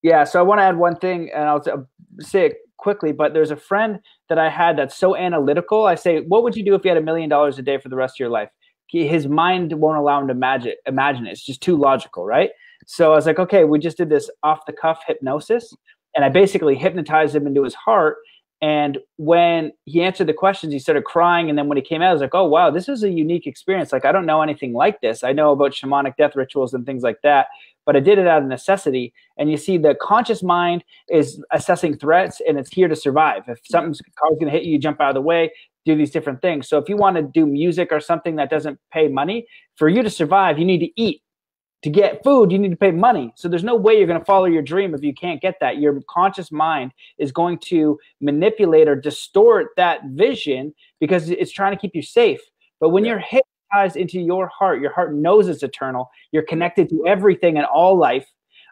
Yeah. So I want to add one thing, and I'll say it quickly, but there's a friend that I had that's so analytical. I say, what would you do if you had $1 million a day for the rest of your life? His mind won't allow him to imagine it. It's just too logical, right? So I was like, okay, we just did this off the cuff hypnosis, and I basically hypnotized him into his heart. And when he answered the questions, he started crying. And then when he came out, I was like, oh, wow, this is a unique experience. Like, I don't know anything like this. I know about shamanic death rituals and things like that, but I did it out of necessity. And you see, the conscious mind is assessing threats, and it's here to survive. If something's going to hit you, you jump out of the way, do these different things. So if you want to do music or something that doesn't pay money, for you to survive, you need to eat. To get food, you need to pay money. So there's no way you're going to follow your dream if you can't get that. Your conscious mind is going to manipulate or distort that vision because it's trying to keep you safe. But when you're hypnotized into your heart knows it's eternal. You're connected to everything and all life.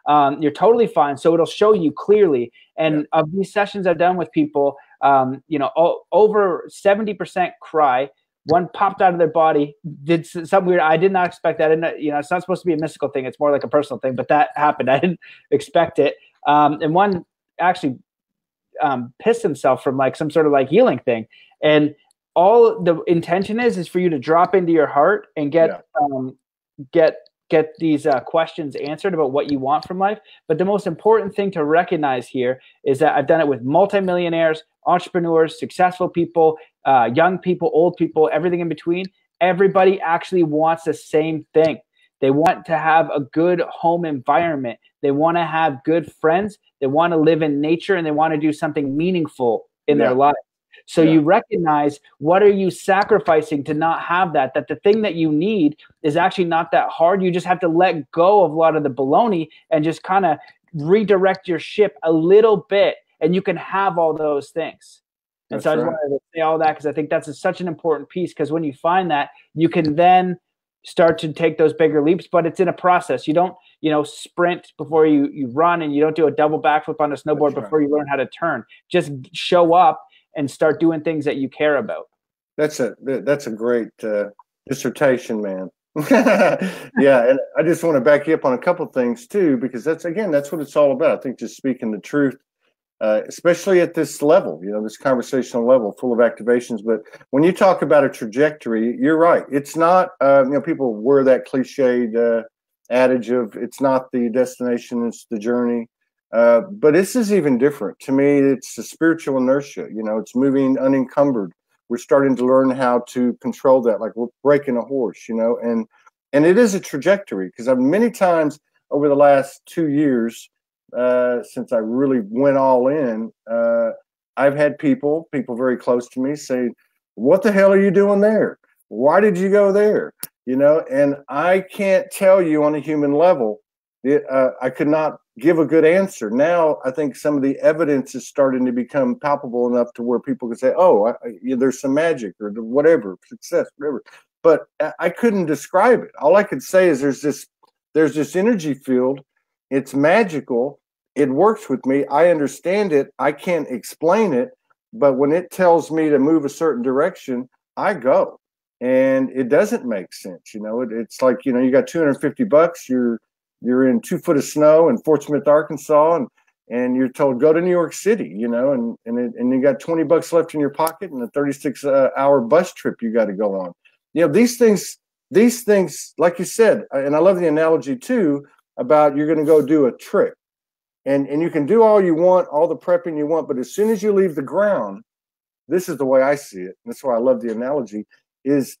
You're totally fine. So it'll show you clearly. And of these sessions I've done with people, over 70% cry. One popped out of their body, did something weird. I did not expect that. It's not supposed to be a mystical thing. It's more like a personal thing, but that happened. I didn't expect it. And one actually pissed himself from like some sort of like healing thing. And all the intention is for you to drop into your heart and get these questions answered about what you want from life. But the most important thing to recognize here is that I've done it with multimillionaires, entrepreneurs, successful people, young people, old people, everything in between. Everybody actually wants the same thing. They want to have a good home environment. They want to have good friends. They want to live in nature, and they want to do something meaningful in their life. So you recognize, what are you sacrificing to not have that? That the thing that you need is actually not that hard. You just have to let go of a lot of the baloney and just kind of redirect your ship a little bit, and you can have all those things. And so I just wanted to say all that because I think that's such an important piece, because when you find that, you can then start to take those bigger leaps, but it's in a process. You don't, sprint before you run, and you don't do a double backflip on a snowboard before you learn how to turn. Just show up and start doing things that you care about. That's a great dissertation, man. Yeah, and I just want to back you up on a couple of things too, because that's what it's all about. I think just speaking the truth, especially at this level, this conversational level full of activations. But when you talk about a trajectory, you're right. It's not, people wear that cliched adage of it's not the destination, it's the journey. But this is even different. To me, it's a spiritual inertia. It's moving unencumbered. We're starting to learn how to control that, like we're breaking a horse, and it is a trajectory, because I've many times over the last 2 years, since I really went all in, I've had people very close to me say, what the hell are you doing there? Why did you go there? And I can't tell you on a human level. I could not give a good answer. Now I think some of the evidence is starting to become palpable enough to where people can say, oh, there's some magic or whatever, success, whatever. But I couldn't describe it. All I could say is there's this energy field. It's magical. It works with me. I understand it. I can't explain it. But when it tells me to move a certain direction, I go. And it doesn't make sense. It's like, you got $250. You're in 2 foot of snow in Fort Smith, Arkansas, and you're told go to New York City, and you got $20 left in your pocket and a 36-hour bus trip you got to go on. These things, like you said, and I love the analogy too about you're going to go do a trick, and you can do all you want, all the prepping you want, but as soon as you leave the ground, this is the way I see it, and that's why I love the analogy, is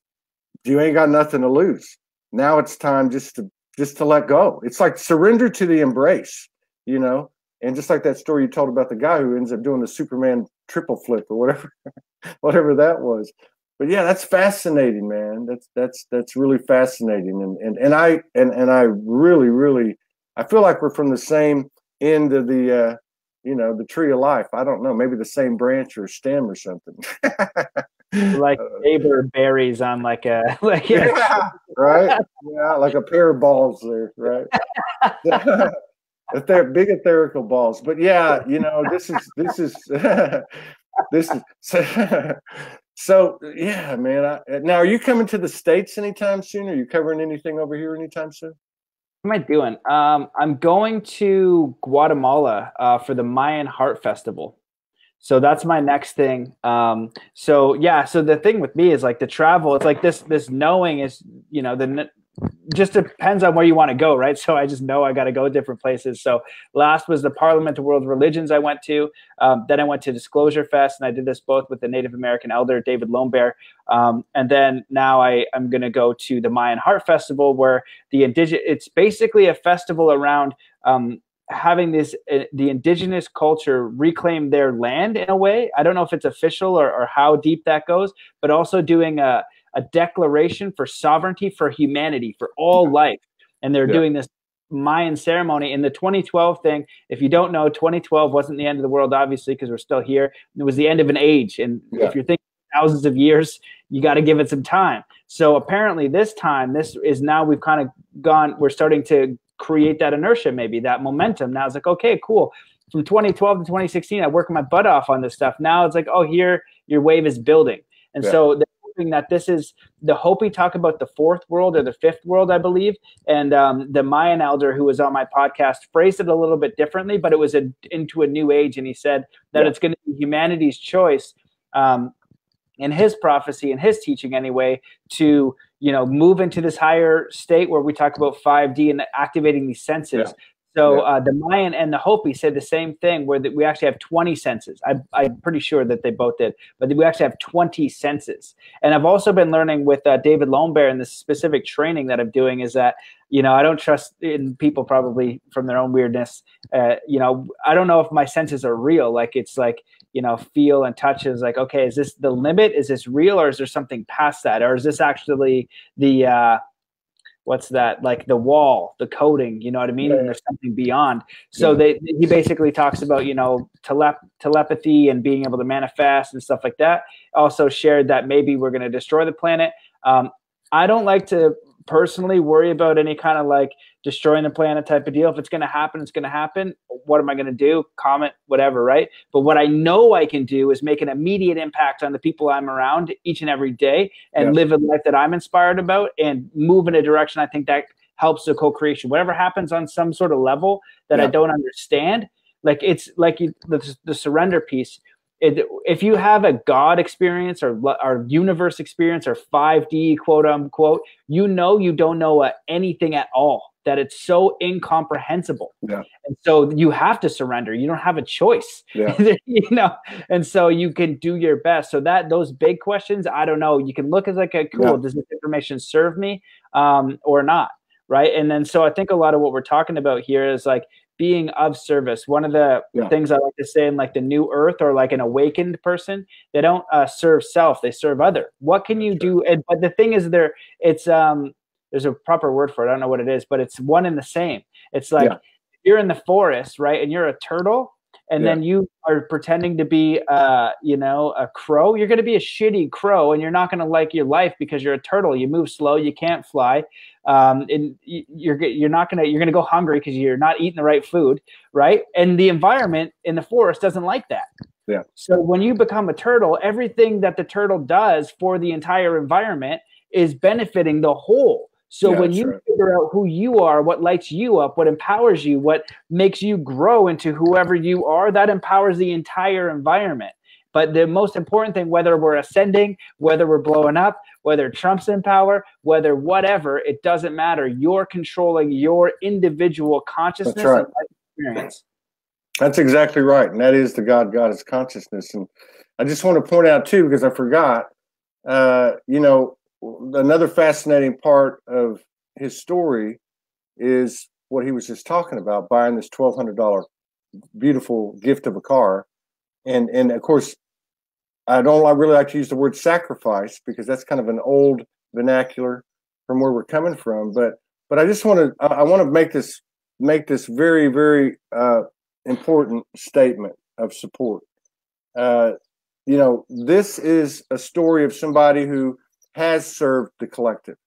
you ain't got nothing to lose. Now it's time just to let go. It's like surrender to the embrace, and just like that story you told about the guy who ends up doing the Superman triple flip or whatever that was. But yeah, that's fascinating, man. That's really fascinating. And I really, I feel like we're from the same end of the, the tree of life. I don't know, maybe the same branch or stem or something. Like neighbor berries on like right? Yeah, like a pair of balls there, right? If they're big etherical balls. But yeah, this is so yeah, man. Now, are you coming to the States anytime soon? Are you covering anything over here anytime soon? What am I doing? I'm going to Guatemala for the Mayan Heart Festival. So that's my next thing. So the thing with me is like the travel, it's like this knowing is, just depends on where you want to go, right? So I just know I got to go different places. So last was the Parliament of World Religions I went to. Then I went to Disclosure Fest, and I did this both with the Native American elder, David Lone Bear. And then now I'm going to go to the Mayan Heart Festival, where it's basically a festival around having the indigenous culture reclaim their land in a way. I don't know if it's official or how deep that goes, but also doing a declaration for sovereignty for humanity, for all life. And they're doing this Mayan ceremony. In the 2012 thing, if you don't know, 2012 wasn't the end of the world, obviously, because we're still here. It was the end of an age. And if you're thinking thousands of years, you got to give it some time. So apparently this is now we've kind of we're starting to create that inertia, maybe that momentum. Now it's like, okay, cool. From 2012 to 2016, I worked my butt off on this stuff. Now it's like, oh, here your wave is building. And so that this is the Hopi talk about the fourth world or the fifth world, I believe. And the Mayan elder who was on my podcast phrased it a little bit differently, but it was into a new age. And he said that it's going to be humanity's choice in his prophecy and his teaching anyway, to, move into this higher state where we talk about 5D and activating these senses. So the Mayan and the Hopi said the same thing, where we actually have 20 senses. I'm pretty sure that they both did, but we actually have 20 senses. And I've also been learning with David Lone Bear in this specific training that I'm doing is that, I don't trust in people probably from their own weirdness. I don't know if my senses are real. Like it's like, feel and touch is like, okay, is this the limit? Is this real, or is there something past that? Or is this actually the, what's that, like the wall, the coding, you know what I mean? And there's something beyond. So he basically talks about, telepathy and being able to manifest and stuff like that. Also shared that maybe we're going to destroy the planet. I don't like to personally worry about any kind of like destroying the planet type of deal. If it's going to happen, it's going to happen. What am I going to do? Comment, whatever, right? But what I know I can do is make an immediate impact on the people I'm around each and every day and live a life that I'm inspired about and move in a direction I think that helps the co-creation. Whatever happens on some sort of level that I don't understand, like it's like the surrender piece. If you have a God experience or universe experience or 5D, quote unquote, you don't know anything at all, that it's so incomprehensible. And so you have to surrender. You don't have a choice, and so you can do your best. So those big questions, I don't know. You can look as like does this information serve me or not? Right. And then, so I think a lot of what we're talking about here is like being of service. One of the things I like to say in like the new earth or like an awakened person, they don't serve self, they serve other. What can you do? But the thing is there's a proper word for it. I don't know what it is, but it's one and the same. It's like you're in the forest, right? And you're a turtle. And then you are pretending to be, a crow. You're going to be a shitty crow, and you're not going to like your life because you're a turtle. You move slow. You can't fly. And you're going to go hungry because you're not eating the right food, right? And the environment in the forest doesn't like that. So when you become a turtle, everything that the turtle does for the entire environment is benefiting the whole. So when you figure out who you are, what lights you up, what empowers you, what makes you grow into whoever you are, that empowers the entire environment. But the most important thing, whether we're ascending, whether we're blowing up, whether Trump's in power, whether whatever, it doesn't matter. You're controlling your individual consciousness and life experience. That's exactly right. And that is the God-Goddess consciousness. And I just want to point out, too, because I forgot, another fascinating part of his story is what he was just talking about, buying this $1,200 beautiful gift of a car. And of course, I really like to use the word sacrifice because that's kind of an old vernacular from where we're coming from. But I just want to make this very, very important statement of support. This is a story of somebody who has served the collective,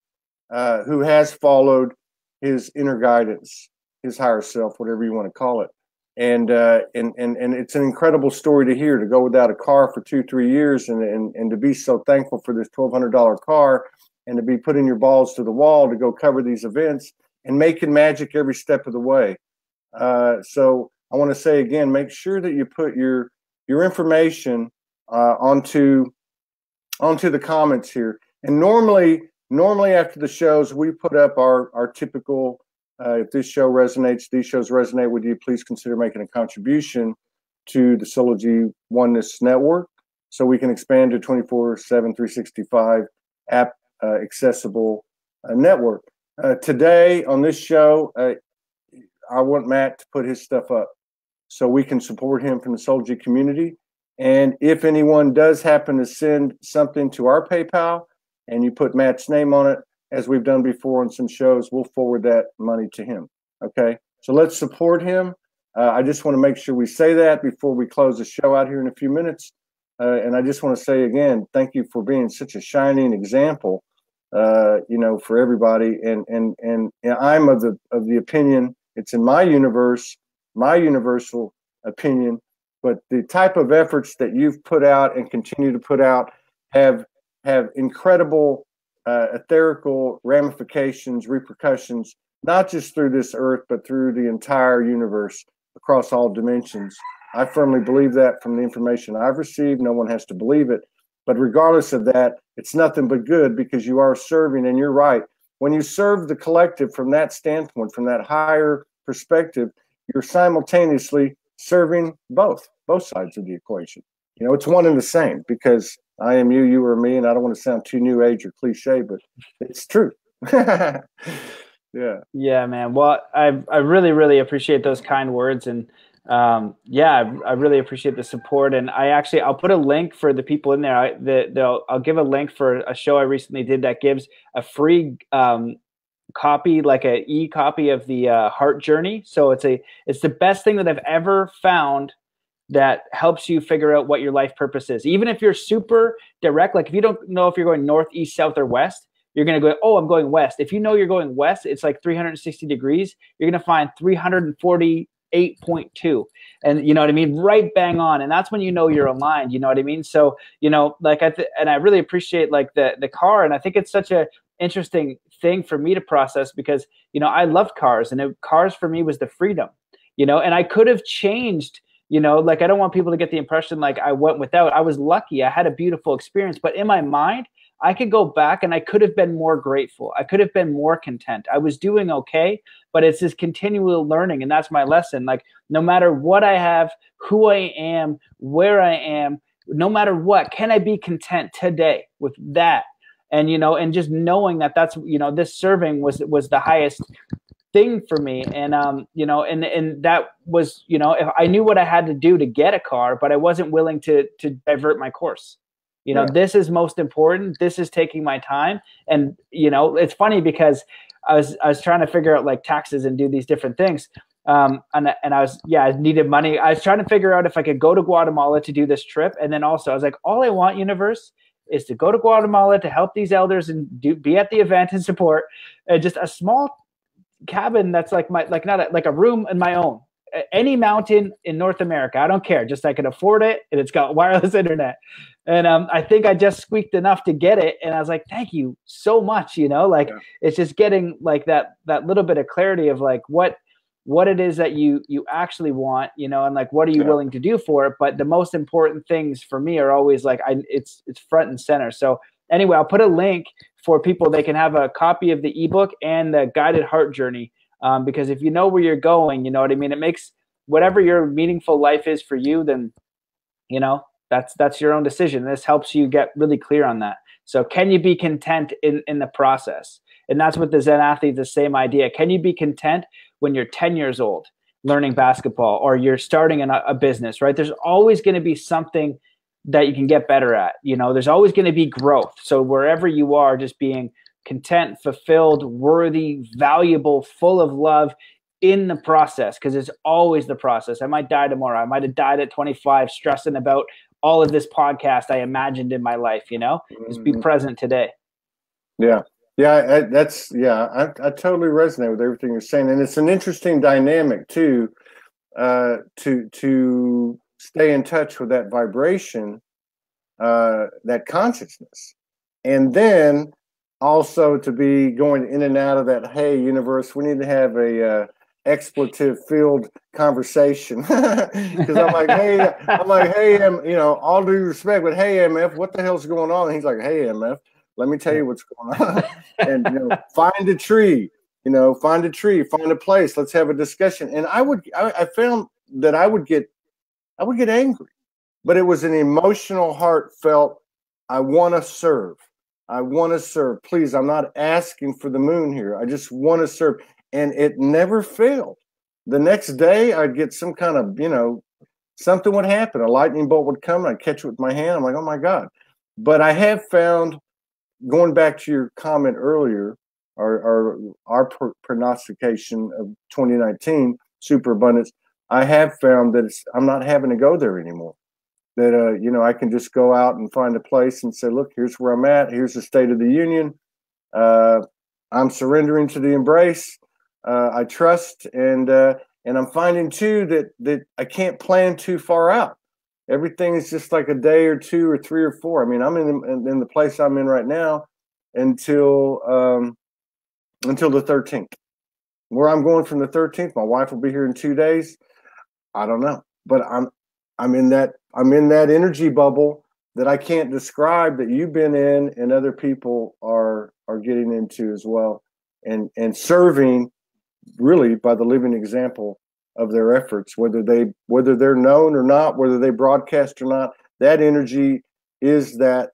who has followed his inner guidance, his higher self, whatever you want to call it. And it's an incredible story to hear, to go without a car for 2-3 years and to be so thankful for this $1,200 car and to be putting your balls to the wall to go cover these events and making magic every step of the way. So I want to say again, make sure that you put your information onto the comments here. And normally normally after the shows, we put up our typical, if this show resonates, these shows resonate with you, please consider making a contribution to the Soulogy Oneness Network so we can expand to 24/7, 365 app accessible network. Today on this show, I want Matt to put his stuff up so we can support him from the Soulogy community. And if anyone does happen to send something to our PayPal and you put Matt's name on it, as we've done before on some shows, we'll forward that money to him. Okay, so let's support him. I just want to make sure we say that before we close the show out here in a few minutes. And I just want to say again, thank you for being such a shining example, for everybody. And I'm of the opinion, it's in my universe, my universal opinion, but the type of efforts that you've put out and continue to put out have incredible etherical ramifications, repercussions, not just through this earth, but through the entire universe across all dimensions. I firmly believe that from the information I've received. No one has to believe it. But regardless of that, it's nothing but good because you are serving, and you're right. When you serve the collective from that standpoint, from that higher perspective, you're simultaneously serving both sides of the equation. It's one and the same because I am you, you are me, and I don't want to sound too new age or cliche, but it's true. Yeah. Yeah, man. Well, I really, really appreciate those kind words. And I really appreciate the support. And I'll put a link for the people in there. I'll give a link for a show I recently did that gives a free copy, like an e-copy of the Heart Journey. So it's the best thing that I've ever found that helps you figure out what your life purpose is. Even if you're super direct, like if you don't know if you're going north, east, south, or west, you're going to go, oh, I'm going west. If you know you're going west, it's like 360 degrees. You're going to find 348.2. And you know what I mean? Right bang on. And that's when you know you're aligned. You know what I mean? So, like and I really appreciate like the car. And I think it's such a interesting thing for me to process because, I loved cars, and cars for me was the freedom, and I could have changed. Like I don't want people to get the impression like I went without. I was lucky. I had a beautiful experience, but in my mind, I could go back and I could have been more grateful. I could have been more content. I was doing okay, but it's this continual learning. And that's my lesson. Like no matter what I have, who I am, where I am, no matter what, can I be content today with that? And, and just knowing that that's, this serving was the highest thing for me. And, and that was, if I knew what I had to do to get a car, but I wasn't willing to divert my course. This is most important. This is taking my time. And, it's funny because I was trying to figure out like taxes and do these different things. And I needed money. I was trying to figure out if I could go to Guatemala to do this trip. And then also I was like, all I want, universe, is to go to Guatemala to help these elders and be at the event and support just a small cabin. That's like not a room in my own. Any mountain in North America, I don't care. Just I can afford it, and it's got wireless internet. And I think I just squeaked enough to get it, and I was like, "Thank you so much." It's just getting like that little bit of clarity of like what it is that you actually want, and like what are you willing to do for it. But the most important things for me are always like it's front and center. So anyway, I'll put a link for people. They can have a copy of the ebook and the guided heart journey. Because if you know where you're going, you know what I mean? It makes whatever your meaningful life is for you, then, that's your own decision. This helps you get really clear on that. So can you be content in the process? And that's what the Zen athlete, the same idea. Can you be content when you're 10 years old learning basketball or you're starting a business, right? There's always going to be something that you can get better at. There's always going to be growth. So wherever you are, just being content, fulfilled, worthy, valuable, full of love in the process, because it's always the process. I might die tomorrow. I might have died at 25 stressing about all of this podcast I imagined in my life, just be present today. Yeah. I totally resonate with everything you're saying. And it's an interesting dynamic too, to stay in touch with that vibration, that consciousness. And then also to be going in and out of that, hey, universe, we need to have a expletive filled conversation. Because I'm like, hey, all due respect, but hey, MF, what the hell's going on? And he's like, hey, MF, Let me tell you what's going on. And, find a tree, find a place. Let's have a discussion. And I found that I would get angry, but it was an emotional, heartfelt, I want to serve. I want to serve. Please, I'm not asking for the moon here. I just want to serve. And it never failed. The next day I'd get some kind of, something would happen. A lightning bolt would come and I'd catch it with my hand. I'm like, oh my God. But I have found, going back to your comment earlier, our prognostication of 2019 superabundance, I have found that I'm not having to go there anymore. That I can just go out and find a place and say, look, here's where I'm at. Here's the State of the Union. I'm surrendering to the embrace. I trust, and I'm finding too that I can't plan too far out. Everything is just like a day or two or three or four. I mean, I'm in the place I'm in right now until the 13th. Where I'm going from the 13th, my wife will be here in 2 days. I don't know, but I'm in that energy bubble that I can't describe, that you've been in and other people are getting into as well, and serving really by the living example of their efforts, whether they're known or not, whether they broadcast or not. That energy is that,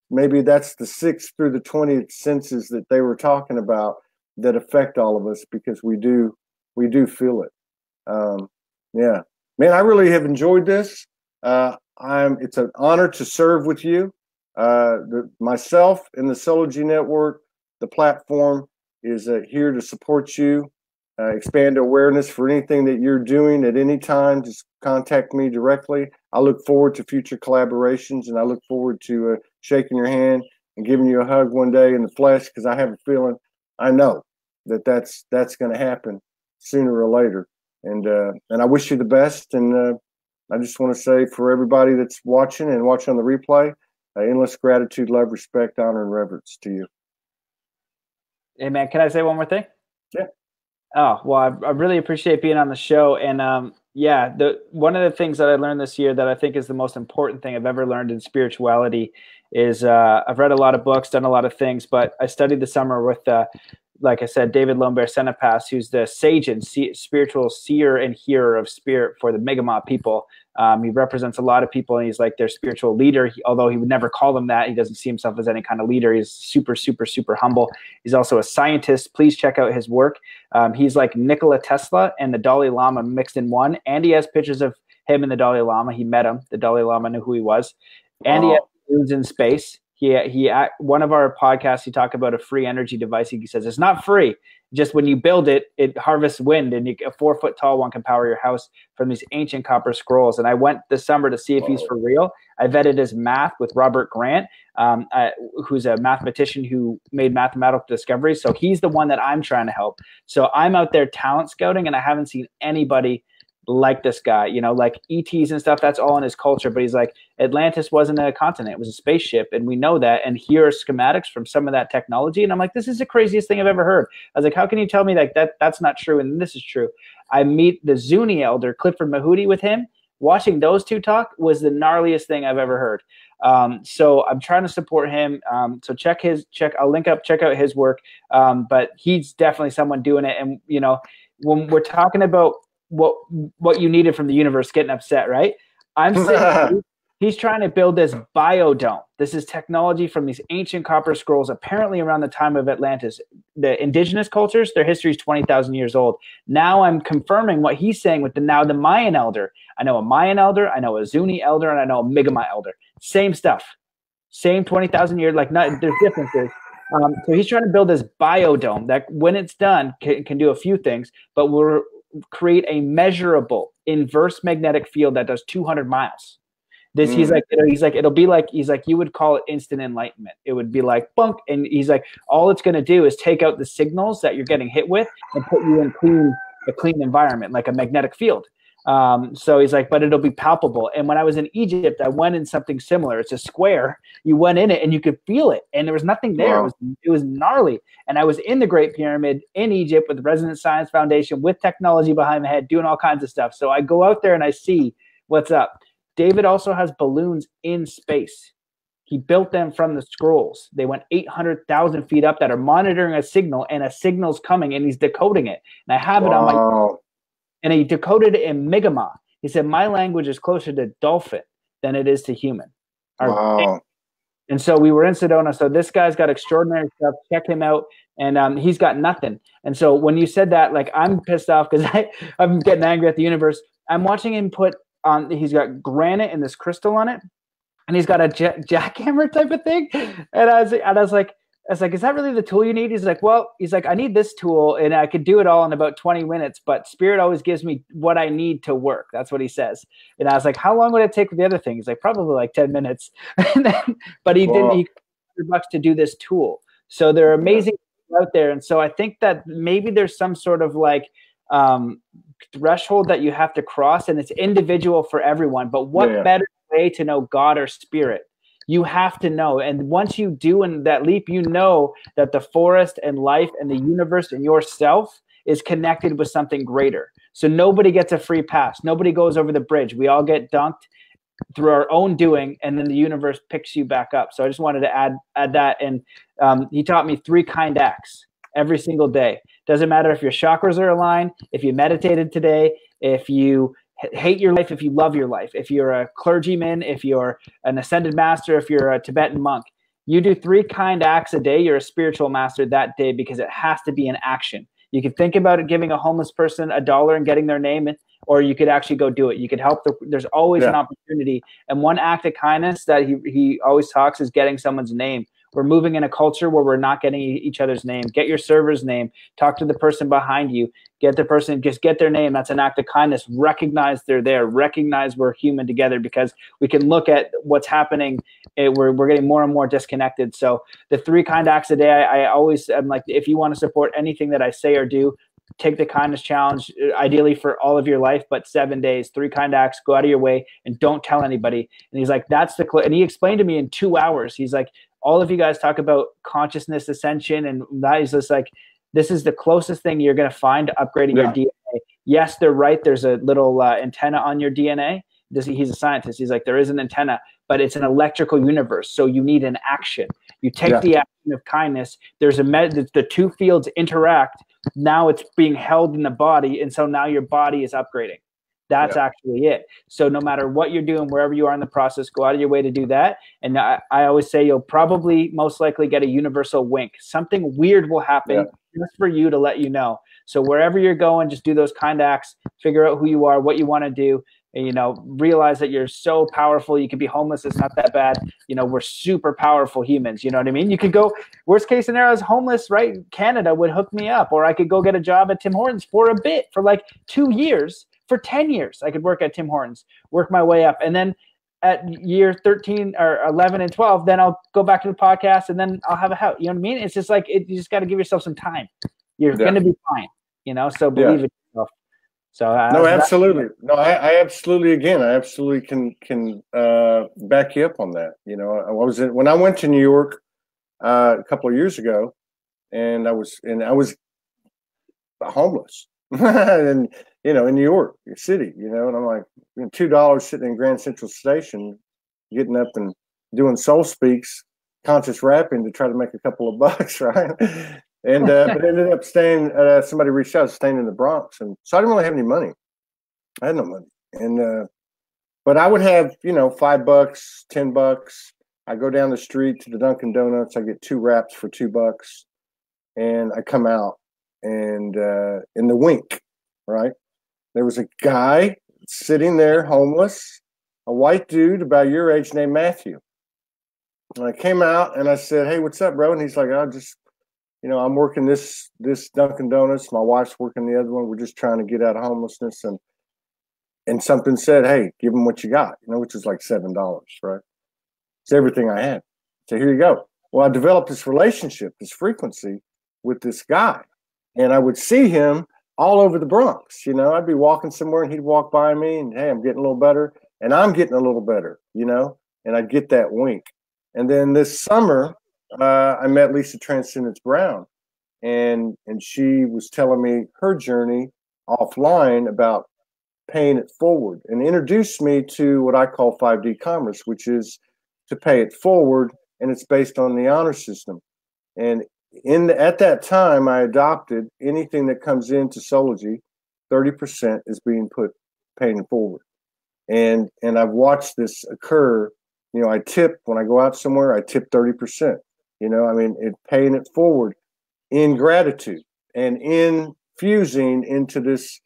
maybe that's the 6th through the 20th senses that they were talking about that affect all of us, because we do feel it. Yeah, man, I really have enjoyed this. It's an honor to serve with you. Myself and the Soulogy Network, the platform is here to support you, expand awareness for anything that you're doing at any time. Just contact me directly. I look forward to future collaborations, and I look forward to shaking your hand and giving you a hug one day in the flesh, because I have a feeling, I know that's going to happen sooner or later. And I wish you the best. And I just want to say, for everybody that's watching and watching on the replay, endless gratitude, love, respect, honor, and reverence to you. Hey, man, can I say one more thing? Yeah. Oh, well, I really appreciate being on the show. And one of the things that I learned this year that I think is the most important thing I've ever learned in spirituality is I've read a lot of books, done a lot of things, but I studied the summer with, like I said, David Lombear Senepas, who's the sage and spiritual seer and hearer of spirit for the Mi'kmaq people. He represents a lot of people, and he's like their spiritual leader. Although he would never call them that, he doesn't see himself as any kind of leader. He's super, super, super humble. He's also a scientist. Please check out his work. He's like Nikola Tesla and the Dalai Lama mixed in one. And he has pictures of him and the Dalai Lama. He met him. The Dalai Lama knew who he was. And he has moons in space. One of our podcasts, he talked about a free energy device. He says it's not free. Just when you build it, it harvests wind, and a 4-foot tall one can power your house from these ancient copper scrolls. And I went this summer to see if he's for real. I vetted his math with Robert Grant, who's a mathematician who made mathematical discoveries. So he's the one that I'm trying to help. So I'm out there talent scouting, and I haven't seen anybody like this guy, like ETs and stuff. That's all in his culture. But he's like, Atlantis wasn't a continent, it was a spaceship, and we know that. And here are schematics from some of that technology. And I'm like, this is the craziest thing I've ever heard. I was like, how can you tell me that's not true and this is true? I meet the Zuni elder Clifford Mahudi with him. Watching those two talk was the gnarliest thing I've ever heard. So I'm trying to support him. So I'll link up, check out his work. But he's definitely someone doing it. And when we're talking about what you needed from the universe getting upset, right? I'm saying he's trying to build this biodome. This is technology from these ancient copper scrolls, apparently around the time of Atlantis. The indigenous cultures, their history is 20,000 years old. Now I'm confirming what he's saying with the Mayan elder. I know a Mayan elder, I know a Zuni elder, and I know a Mi'kmaq elder. Same stuff. Same 20,000 years, there's differences. So he's trying to build this biodome that, when it's done, can do a few things, but we're create a measurable inverse magnetic field that does 200 miles. He's like, it'll be like, you would call it instant enlightenment. It would be like bunk. And he's like, all it's going to do is take out the signals that you're getting hit with and put you in a clean environment, like a magnetic field. So he's like, but it'll be palpable. And when I was in Egypt, I went in something similar. It's a square. You went in it and you could feel it, and there was nothing there. Wow. It was gnarly. And I was in the Great Pyramid in Egypt with the Resonance Science Foundation, with technology behind my head, doing all kinds of stuff. So I go out there and I see what's up. David also has balloons in space. He built them from the scrolls. They went 800,000 feet up that are monitoring a signal, and a signal's coming, and he's decoding it. And I have it on my, and he decoded it in Mi'kmaq. He said, my language is closer to dolphin than it is to human. Wow. And so we were in Sedona. So this guy's got extraordinary stuff. Check him out. And he's got nothing. And so when you said that, like, I'm pissed off because I'm getting angry at the universe. I'm watching him put on, he's got granite and this crystal on it. And he's got a jackhammer type of thing. And I was like, is that really the tool you need? He's like, well, I need this tool and I could do it all in about 20 minutes, but Spirit always gives me what I need to work. That's what he says. And I was like, how long would it take with the other thing? He's like, probably like 10 minutes. But he got $100 to do this tool. So they're amazing out there. And so I think that maybe there's some sort of like threshold that you have to cross, and it's individual for everyone. But what better way to know God or Spirit? You have to know. And once you do in that leap, you know that the forest and life and the universe and yourself is connected with something greater. So nobody gets a free pass. Nobody goes over the bridge. We all get dunked through our own doing, and then the universe picks you back up. So I just wanted to add that. And he taught me 3 kind acts every single day. Doesn't matter if your chakras are aligned, if you meditated today, if you hate your life, if you love your life, if you're a clergyman, if you're an ascended master, if you're a Tibetan monk, you do 3 kind acts a day. You're a spiritual master that day, because it has to be an action. You could think about it, giving a homeless person $1 and getting their name, or you could actually go do it. You could help. There's always an opportunity. And one act of kindness that he always talks is getting someone's name. We're moving in a culture where we're not getting each other's name. Get your server's name. Talk to the person behind you. Get the person, just get their name. That's an act of kindness. Recognize they're there. Recognize we're human together, because we can look at what's happening. We're getting more and more disconnected. So the 3 kind acts a day, I'm like, if you want to support anything that I say or do, take the kindness challenge, ideally for all of your life, but 7 days, 3 kind acts, go out of your way and don't tell anybody. And he's like, that's the, and he explained to me in 2 hours. He's like, all of you guys talk about consciousness ascension, and that is just like, this is the closest thing you're going to find to upgrading your DNA. Yes, they're right. There's a little antenna on your DNA. He's a scientist. He's like, there is an antenna, but it's an electrical universe. So you need an action. You take the action of kindness. There's the 2 fields interact. Now it's being held in the body. And so now your body is upgrading. That's actually it. So no matter what you're doing, wherever you are in the process, go out of your way to do that. And I always say you'll probably most likely get a universal wink. Something weird will happen just for you to let you know. So wherever you're going, just do those kind acts, figure out who you are, what you want to do, and, realize that you're so powerful. You could be homeless. It's not that bad. We're super powerful humans. You know what I mean? You could go, worst case scenario is homeless, right? Canada would hook me up, or I could go get a job at Tim Hortons for a bit, for like 2 years. For 10 years, I could work at Tim Hortons, work my way up. And then at year 13 or 11 and 12, then I'll go back to the podcast, and then I'll have a house. You know what I mean? It's just like, you just got to give yourself some time. You're going to be fine, so believe in yourself. So no, absolutely. No, I absolutely, again, I absolutely can back you up on that. When I went to New York a couple of years ago, and I was homeless. And in New York City, and I'm like, $2 sitting in Grand Central Station, getting up and doing soul speaks, conscious rapping to try to make a couple of bucks, right? And but ended up staying. Somebody reached out, staying in the Bronx, and so I didn't really have any money. I had no money, and but I would have $5, $10. I go down the street to the Dunkin' Donuts. I get 2 wraps for $2, and I come out. And in the wink, right, there was a guy sitting there, homeless, a white dude about your age named Matthew. And I came out and I said, "Hey, what's up, bro?" And he's like, "I just, I'm working this Dunkin' Donuts. My wife's working the other one. We're just trying to get out of homelessness." And something said, "Hey, give him what you got," which is like $7, right? It's everything I had. So here you go. Well, I developed this relationship, this frequency with this guy. And I would see him all over the Bronx. I'd be walking somewhere and he'd walk by me, and, hey, I'm getting a little better. And I'm getting a little better, and I'd get that wink. And then this summer, I met Lisa Transcendence Brown, and she was telling me her journey offline about paying it forward, and introduced me to what I call 5D commerce, which is to pay it forward, and it's based on the honor system. And at that time, I adopted anything that comes into Soulogy, 30% is being paying forward. And I've watched this occur. You know, I tip when I go out somewhere, I tip 30%. You know, I mean, paying it forward in gratitude and infusing into this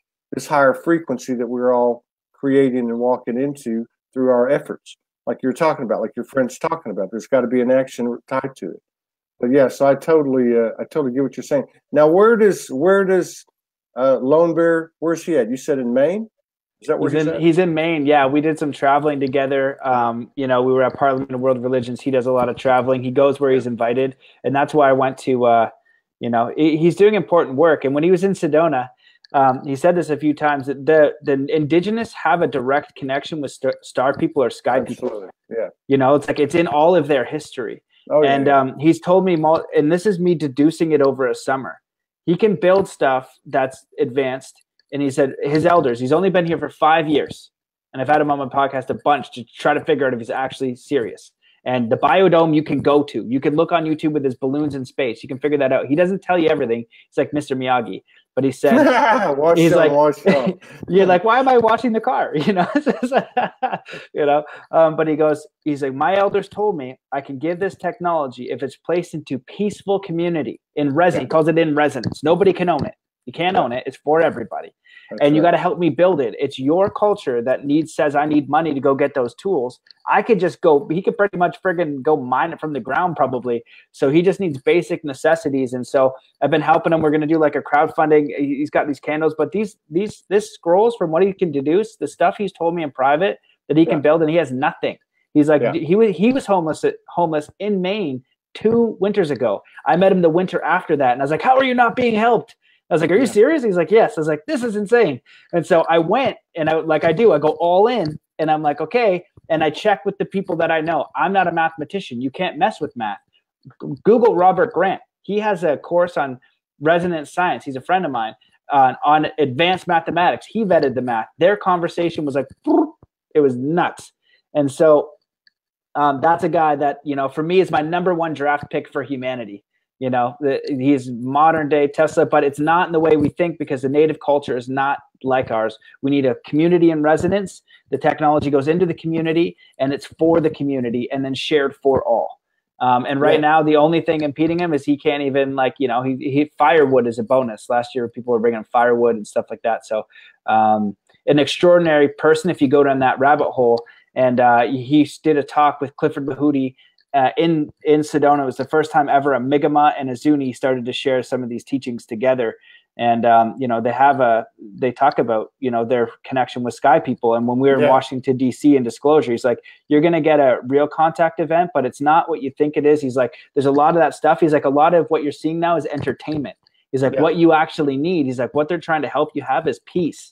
higher frequency that we're all creating and walking into through our efforts. Like you're talking about, like your friend's talking about, there's got to be an action tied to it. But yeah, so I totally get what you're saying. Now, where does Lone Bear? Where's he at? You said in Maine. Is that where he's at? He's in Maine. Yeah, we did some traveling together. You know, we were at Parliament of World Religions. He does a lot of traveling. He goes where he's invited, and that's why I went to. You know, he's doing important work. And when he was in Sedona, he said this a few times that the indigenous have a direct connection with star people or sky people. Yeah. You know, it's like it's in all of their history. Oh, yeah, and he's told me, and this is me deducing it over a summer. He can build stuff that's advanced. And he said his elders, he's only been here for 5 years. And I've had him on my podcast a bunch to try to figure out if he's actually serious. And the biodome you can go to. You can look on YouTube with his balloons in space. You can figure that out. He doesn't tell you everything. He's like Mr. Miyagi. But he said, you're like, why am I watching the car? You know, you know. But he's like, my elders told me I can give this technology if it's placed into peaceful community in resonance. He calls it in resonance. Nobody can own it. You can't own it. It's for everybody. And you got to help me build it. It's your culture that says I need money to go get those tools. I could just go, he could pretty much friggin' go mine it from the ground probably. So he just needs basic necessities. And so I've been helping him. We're going to do like a crowdfunding. He's got these candles, but this scrolls from what he can deduce, the stuff he's told me in private that he can build, and he has nothing. He's like, he was homeless in Maine 2 winters ago. I met him the winter after that. And I was like, how are you not being helped? I was like, are you serious? He's like, yes. I was like, this is insane. And so I went and I go all in and I'm like, okay. And I check with the people that I know. I'm not a mathematician. You can't mess with math. Google Robert Grant. He has a course on resonance science. He's a friend of mine on advanced mathematics. He vetted the math. Their conversation was like, it was nuts. And so that's a guy that, you know, for me is my #1 draft pick for humanity. You know, he's modern day Tesla, but it's not in the way we think because the native culture is not like ours. We need a community in resonance. The technology goes into the community and it's for the community and then shared for all. And right now, the only thing impeding him is he can't even he firewood is a bonus. Last year, people were bringing firewood and stuff like that. So an extraordinary person, if you go down that rabbit hole. And he did a talk with Clifford Lahudi in Sedona. It was the first time ever a Mi'kmaq and a Zuni started to share some of these teachings together. And, they talk about, their connection with sky people. And when we were in Washington, D.C. in Disclosure, he's like, you're going to get a real contact event, but it's not what you think it is. He's like, there's a lot of that stuff. He's like, a lot of what you're seeing now is entertainment. He's like, what you actually need. He's like, what they're trying to help you have is peace.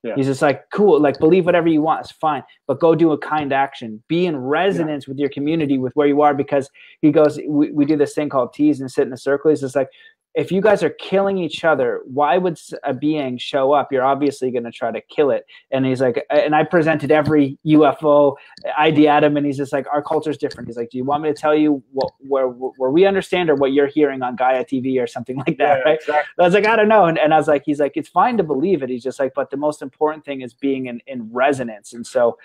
Yeah. He's just like, cool, like believe whatever you want, it's fine, but go do a kind action. Be in resonance with your community, with where you are, because he goes, we do this thing called tease and sit in a circle. He's just like, if you guys are killing each other, why would a being show up? You're obviously going to try to kill it. And he's like, and I presented every UFO ID at him, and he's just like, our culture is different. He's like, do you want me to tell you where we understand or what you're hearing on Gaia TV or something like that? Right? Exactly. I was like, I don't know. And I was like, he's like, it's fine to believe it. He's just like, but the most important thing is being in resonance. And so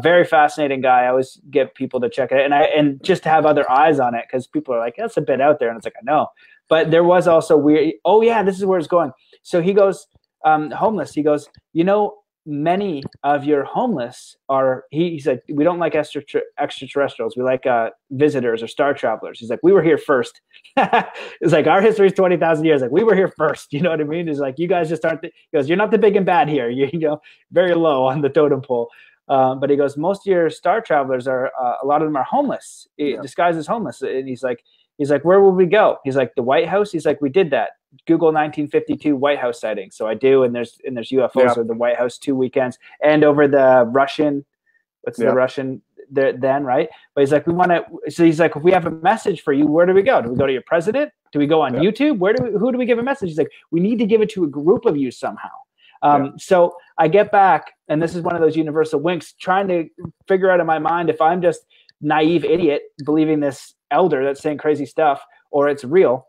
very fascinating guy. I always get people to check it out. And just to have other eyes on it, because people are like, that's a bit out there. And it's like, I know. But there was also weird. Oh yeah, this is where it's going. So he goes, homeless. He goes, many of your homeless are. He's like, we don't like extraterrestrials. We like visitors or star travelers. He's like, we were here first. It's like our history is 20,000 years. Like we were here first. You know what I mean? He's like, you guys just aren't. He goes, you're not the big and bad here. You very low on the totem pole. But he goes, most of your star travelers are. A lot of them are homeless, disguised as homeless. And he's like, where will we go? He's like, the White House. He's like, we did that. Google 1952 White House sighting. So I do, and there's UFOs over the White House 2 weekends, and over the Russian. What's the Russian then, right? But he's like, we want to. So he's like, if we have a message for you, where do we go? Do we go to your president? Do we go on YouTube? Who do we give a message? He's like, we need to give it to a group of you somehow. So I get back, and this is one of those universal winks, trying to figure out in my mind if I'm just naive idiot believing this elder that's saying crazy stuff, or it's real.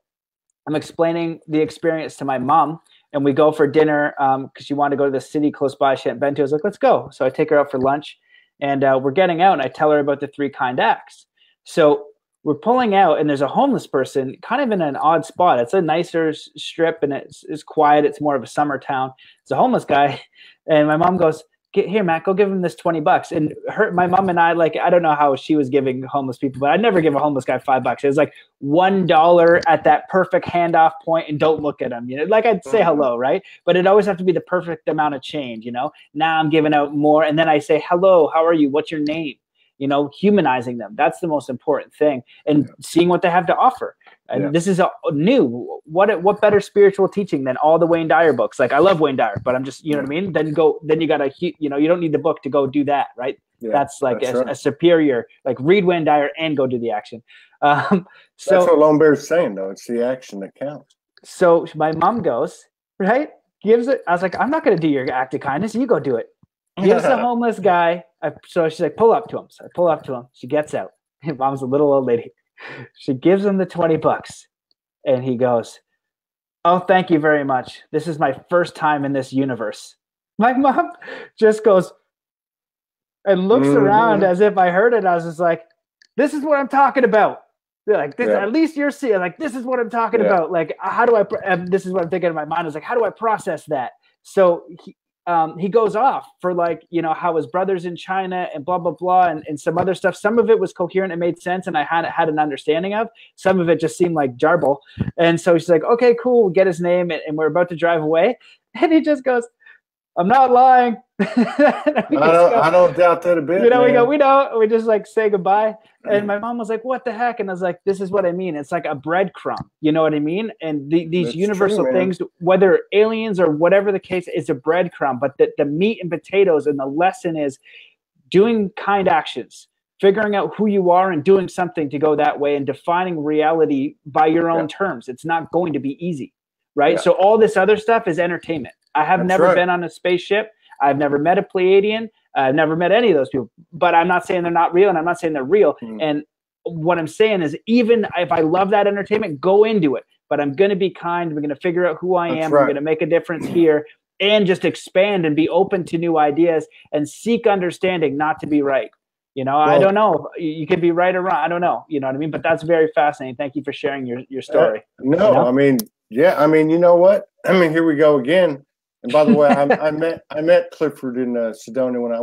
I'm explaining the experience to my mom, and we go for dinner because she wanted to go to the city close by. She hadn't been to. I was like, let's go. So I take her out for lunch, and we're getting out, and I tell her about the 3 kind acts. So we're pulling out, and there's a homeless person kind of in an odd spot. It's a nicer strip, and it's quiet. It's more of a summer town. It's a homeless guy, and my mom goes, here, Matt, go give him this $20. And my mom and I, like, I don't know how she was giving homeless people, but I'd never give a homeless guy $5. It was like $1 at that perfect handoff point, and don't look at him. You know, like I'd say hello, right? But it always have to be the perfect amount of change. You know, now I'm giving out more, and then I say, hello, how are you? What's your name? You know, humanizing them. That's the most important thing, and seeing what they have to offer. And this is new. What better spiritual teaching than all the Wayne Dyer books? Like, I love Wayne Then but I'm just, you know what I mean? Then you gotta, you know, you don't need the book to go do that, right? Yeah, that's like a superior, like, read Wayne Dyer and go do the action. So that's what Lone Bear's saying, though. It's the action that counts. So my mom goes, right? Gives it. I was like, I'm not gonna do your act of kindness. You go do it. Gives the homeless guy. So she's like, pull up to him. So I pull up to him. She gets out. Mom's a little old lady. She gives him the $20, and he goes, oh, thank you very much. This is my first time in this universe. My mom just goes and looks around as if I heard it. I was just like, this is what I'm talking about. Like, this, at least you're seeing, like, this is what I'm talking about. Like, how do I, this is what I'm thinking in my mind. I was like, how do I process that? So he goes off for, like, you know, how his brother's in China and blah, blah, blah, and some other stuff. Some of it was coherent and made sense, and I had an understanding of. Some of it just seemed like jarble. And so she's like, okay, cool, we'll get his name, and we're about to drive away. And he just goes, I'm not lying. I don't doubt that a bit. You know, we just, like, say goodbye. And my mom was like, what the heck? And I was like, this is what I mean. It's like a breadcrumb. You know what I mean? And these That's universal things, whether aliens or whatever the case, it's a breadcrumb. But the meat and potatoes, and the lesson is doing kind actions, figuring out who you are and doing something to go that way, and defining reality by your own terms. It's not going to be easy, right? So all this other stuff is entertainment. I have never been on a spaceship. I've never met a Pleiadian. I've never met any of those people. But I'm not saying they're not real, and I'm not saying they're real. And what I'm saying is, even if I love that entertainment, go into it. But I'm going to be kind. We're going to figure out who I am. I'm going to make a difference here, and just expand and be open to new ideas and seek understanding, not to be right. You know, I don't know. You could be right or wrong. I don't know. You know what I mean? But that's very fascinating. Thank you for sharing your story. No, you know? I mean, yeah. I mean, you know what? I mean, here we go again. And by the way, I met Clifford in Sedona when I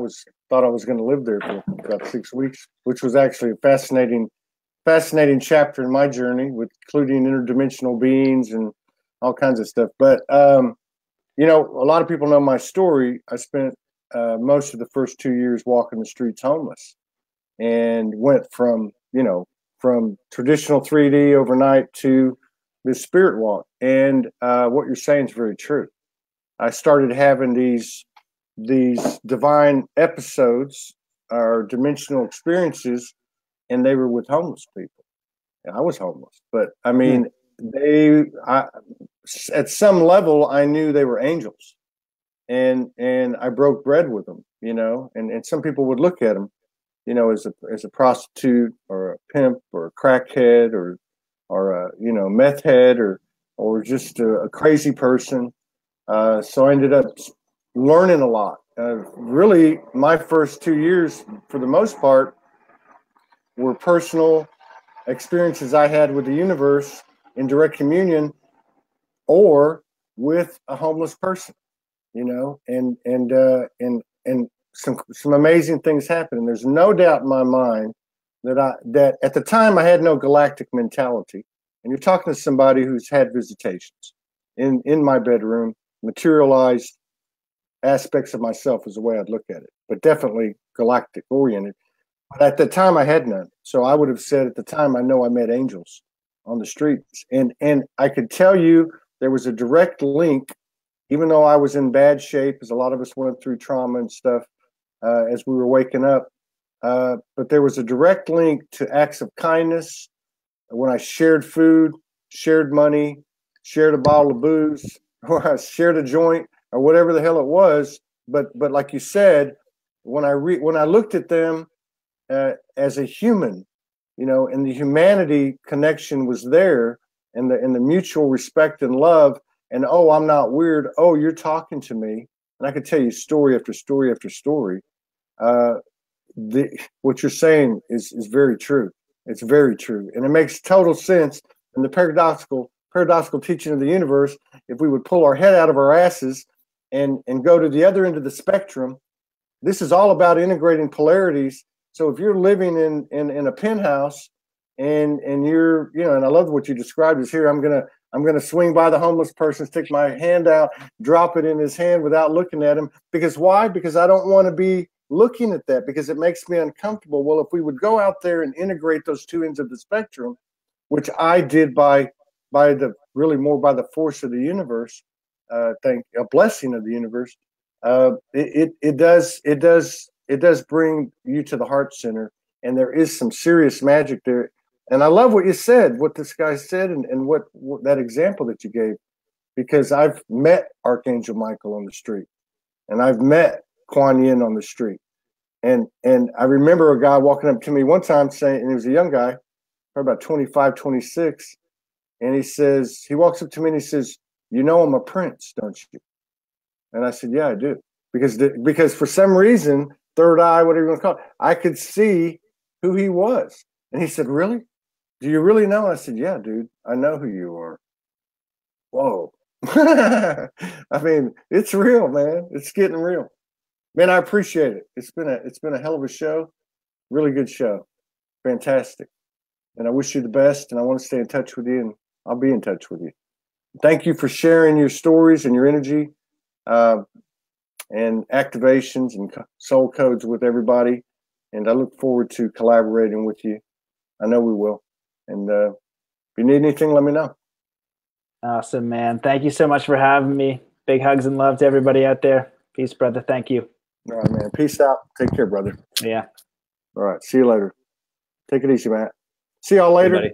thought I was going to live there for about 6 weeks, which was actually a fascinating chapter in my journey, with including interdimensional beings and all kinds of stuff. But you know, a lot of people know my story. I spent most of the first 2 years walking the streets homeless, and went from traditional 3D overnight to the spirit walk. And what you're saying is very true. I started having these divine episodes or dimensional experiences, and they were with homeless people. And I was homeless, but I mean, at some level, I knew they were angels, and I broke bread with them, you know. And some people would look at them, you know, as a prostitute or a pimp or a crackhead or a meth head or just a crazy person. So I ended up learning a lot. Really, my first 2 years, for the most part, were personal experiences I had with the universe in direct communion, or with a homeless person, you know, and some amazing things happened. And there's no doubt in my mind that at the time I had no galactic mentality. And you're talking to somebody who's had visitations in my bedroom. Materialized aspects of myself is the way I'd look at it, but definitely galactic oriented. But at the time I had none. So I would have said at the time, I know I met angels on the streets. And I could tell you there was a direct link, even though I was in bad shape, as a lot of us went through trauma and stuff as we were waking up. But there was a direct link to acts of kindness. When I shared food, shared money, shared a bottle of booze, or I shared a joint, or whatever the hell it was. But like you said, when I looked at them, as a human, and the humanity connection was there, and the mutual respect and love. And oh, I'm not weird. Oh, you're talking to me, and I could tell you story after story after story. What you're saying is very true. It's very true, and it makes total sense. In the paradoxical teaching of the universe, if we would pull our head out of our asses and go to the other end of the spectrum, this is all about integrating polarities. So if you're living in a penthouse and you're, and I love what you described as here, I'm gonna swing by the homeless person, stick my hand out, drop it in his hand without looking at him. Because why? Because I don't want to be looking at that, because it makes me uncomfortable. Well, if we would go out there and integrate those two ends of the spectrum, which I did by the force of the universe, a blessing of the universe, it does bring you to the heart center, and there is some serious magic there. And I love what you said, what this guy said, and what that example that you gave, because I've met Archangel Michael on the street, and I've met Kuan Yin on the street, and I remember a guy walking up to me one time saying, and he was a young guy, probably about 25, 26, and he walks up to me and he says, I'm a prince, don't you? And I said, yeah, I do. Because for some reason, third eye, whatever you want to call it, I could see who he was. And he said, really? Do you really know? I said, yeah, dude, I know who you are. Whoa. I mean, it's real, man. It's getting real. Man, I appreciate it. It's been a hell of a show. Really good show. Fantastic. And I wish you the best, and I want to stay in touch with you, and I'll be in touch with you. Thank you for sharing your stories and your energy and activations and soul codes with everybody. And I look forward to collaborating with you. I know we will. And if you need anything, let me know. Awesome, man. Thank you so much for having me. Big hugs and love to everybody out there. Peace, brother. Thank you. All right, man. Peace out. Take care, brother. Yeah. All right. See you later. Take it easy, Matt. See y'all later.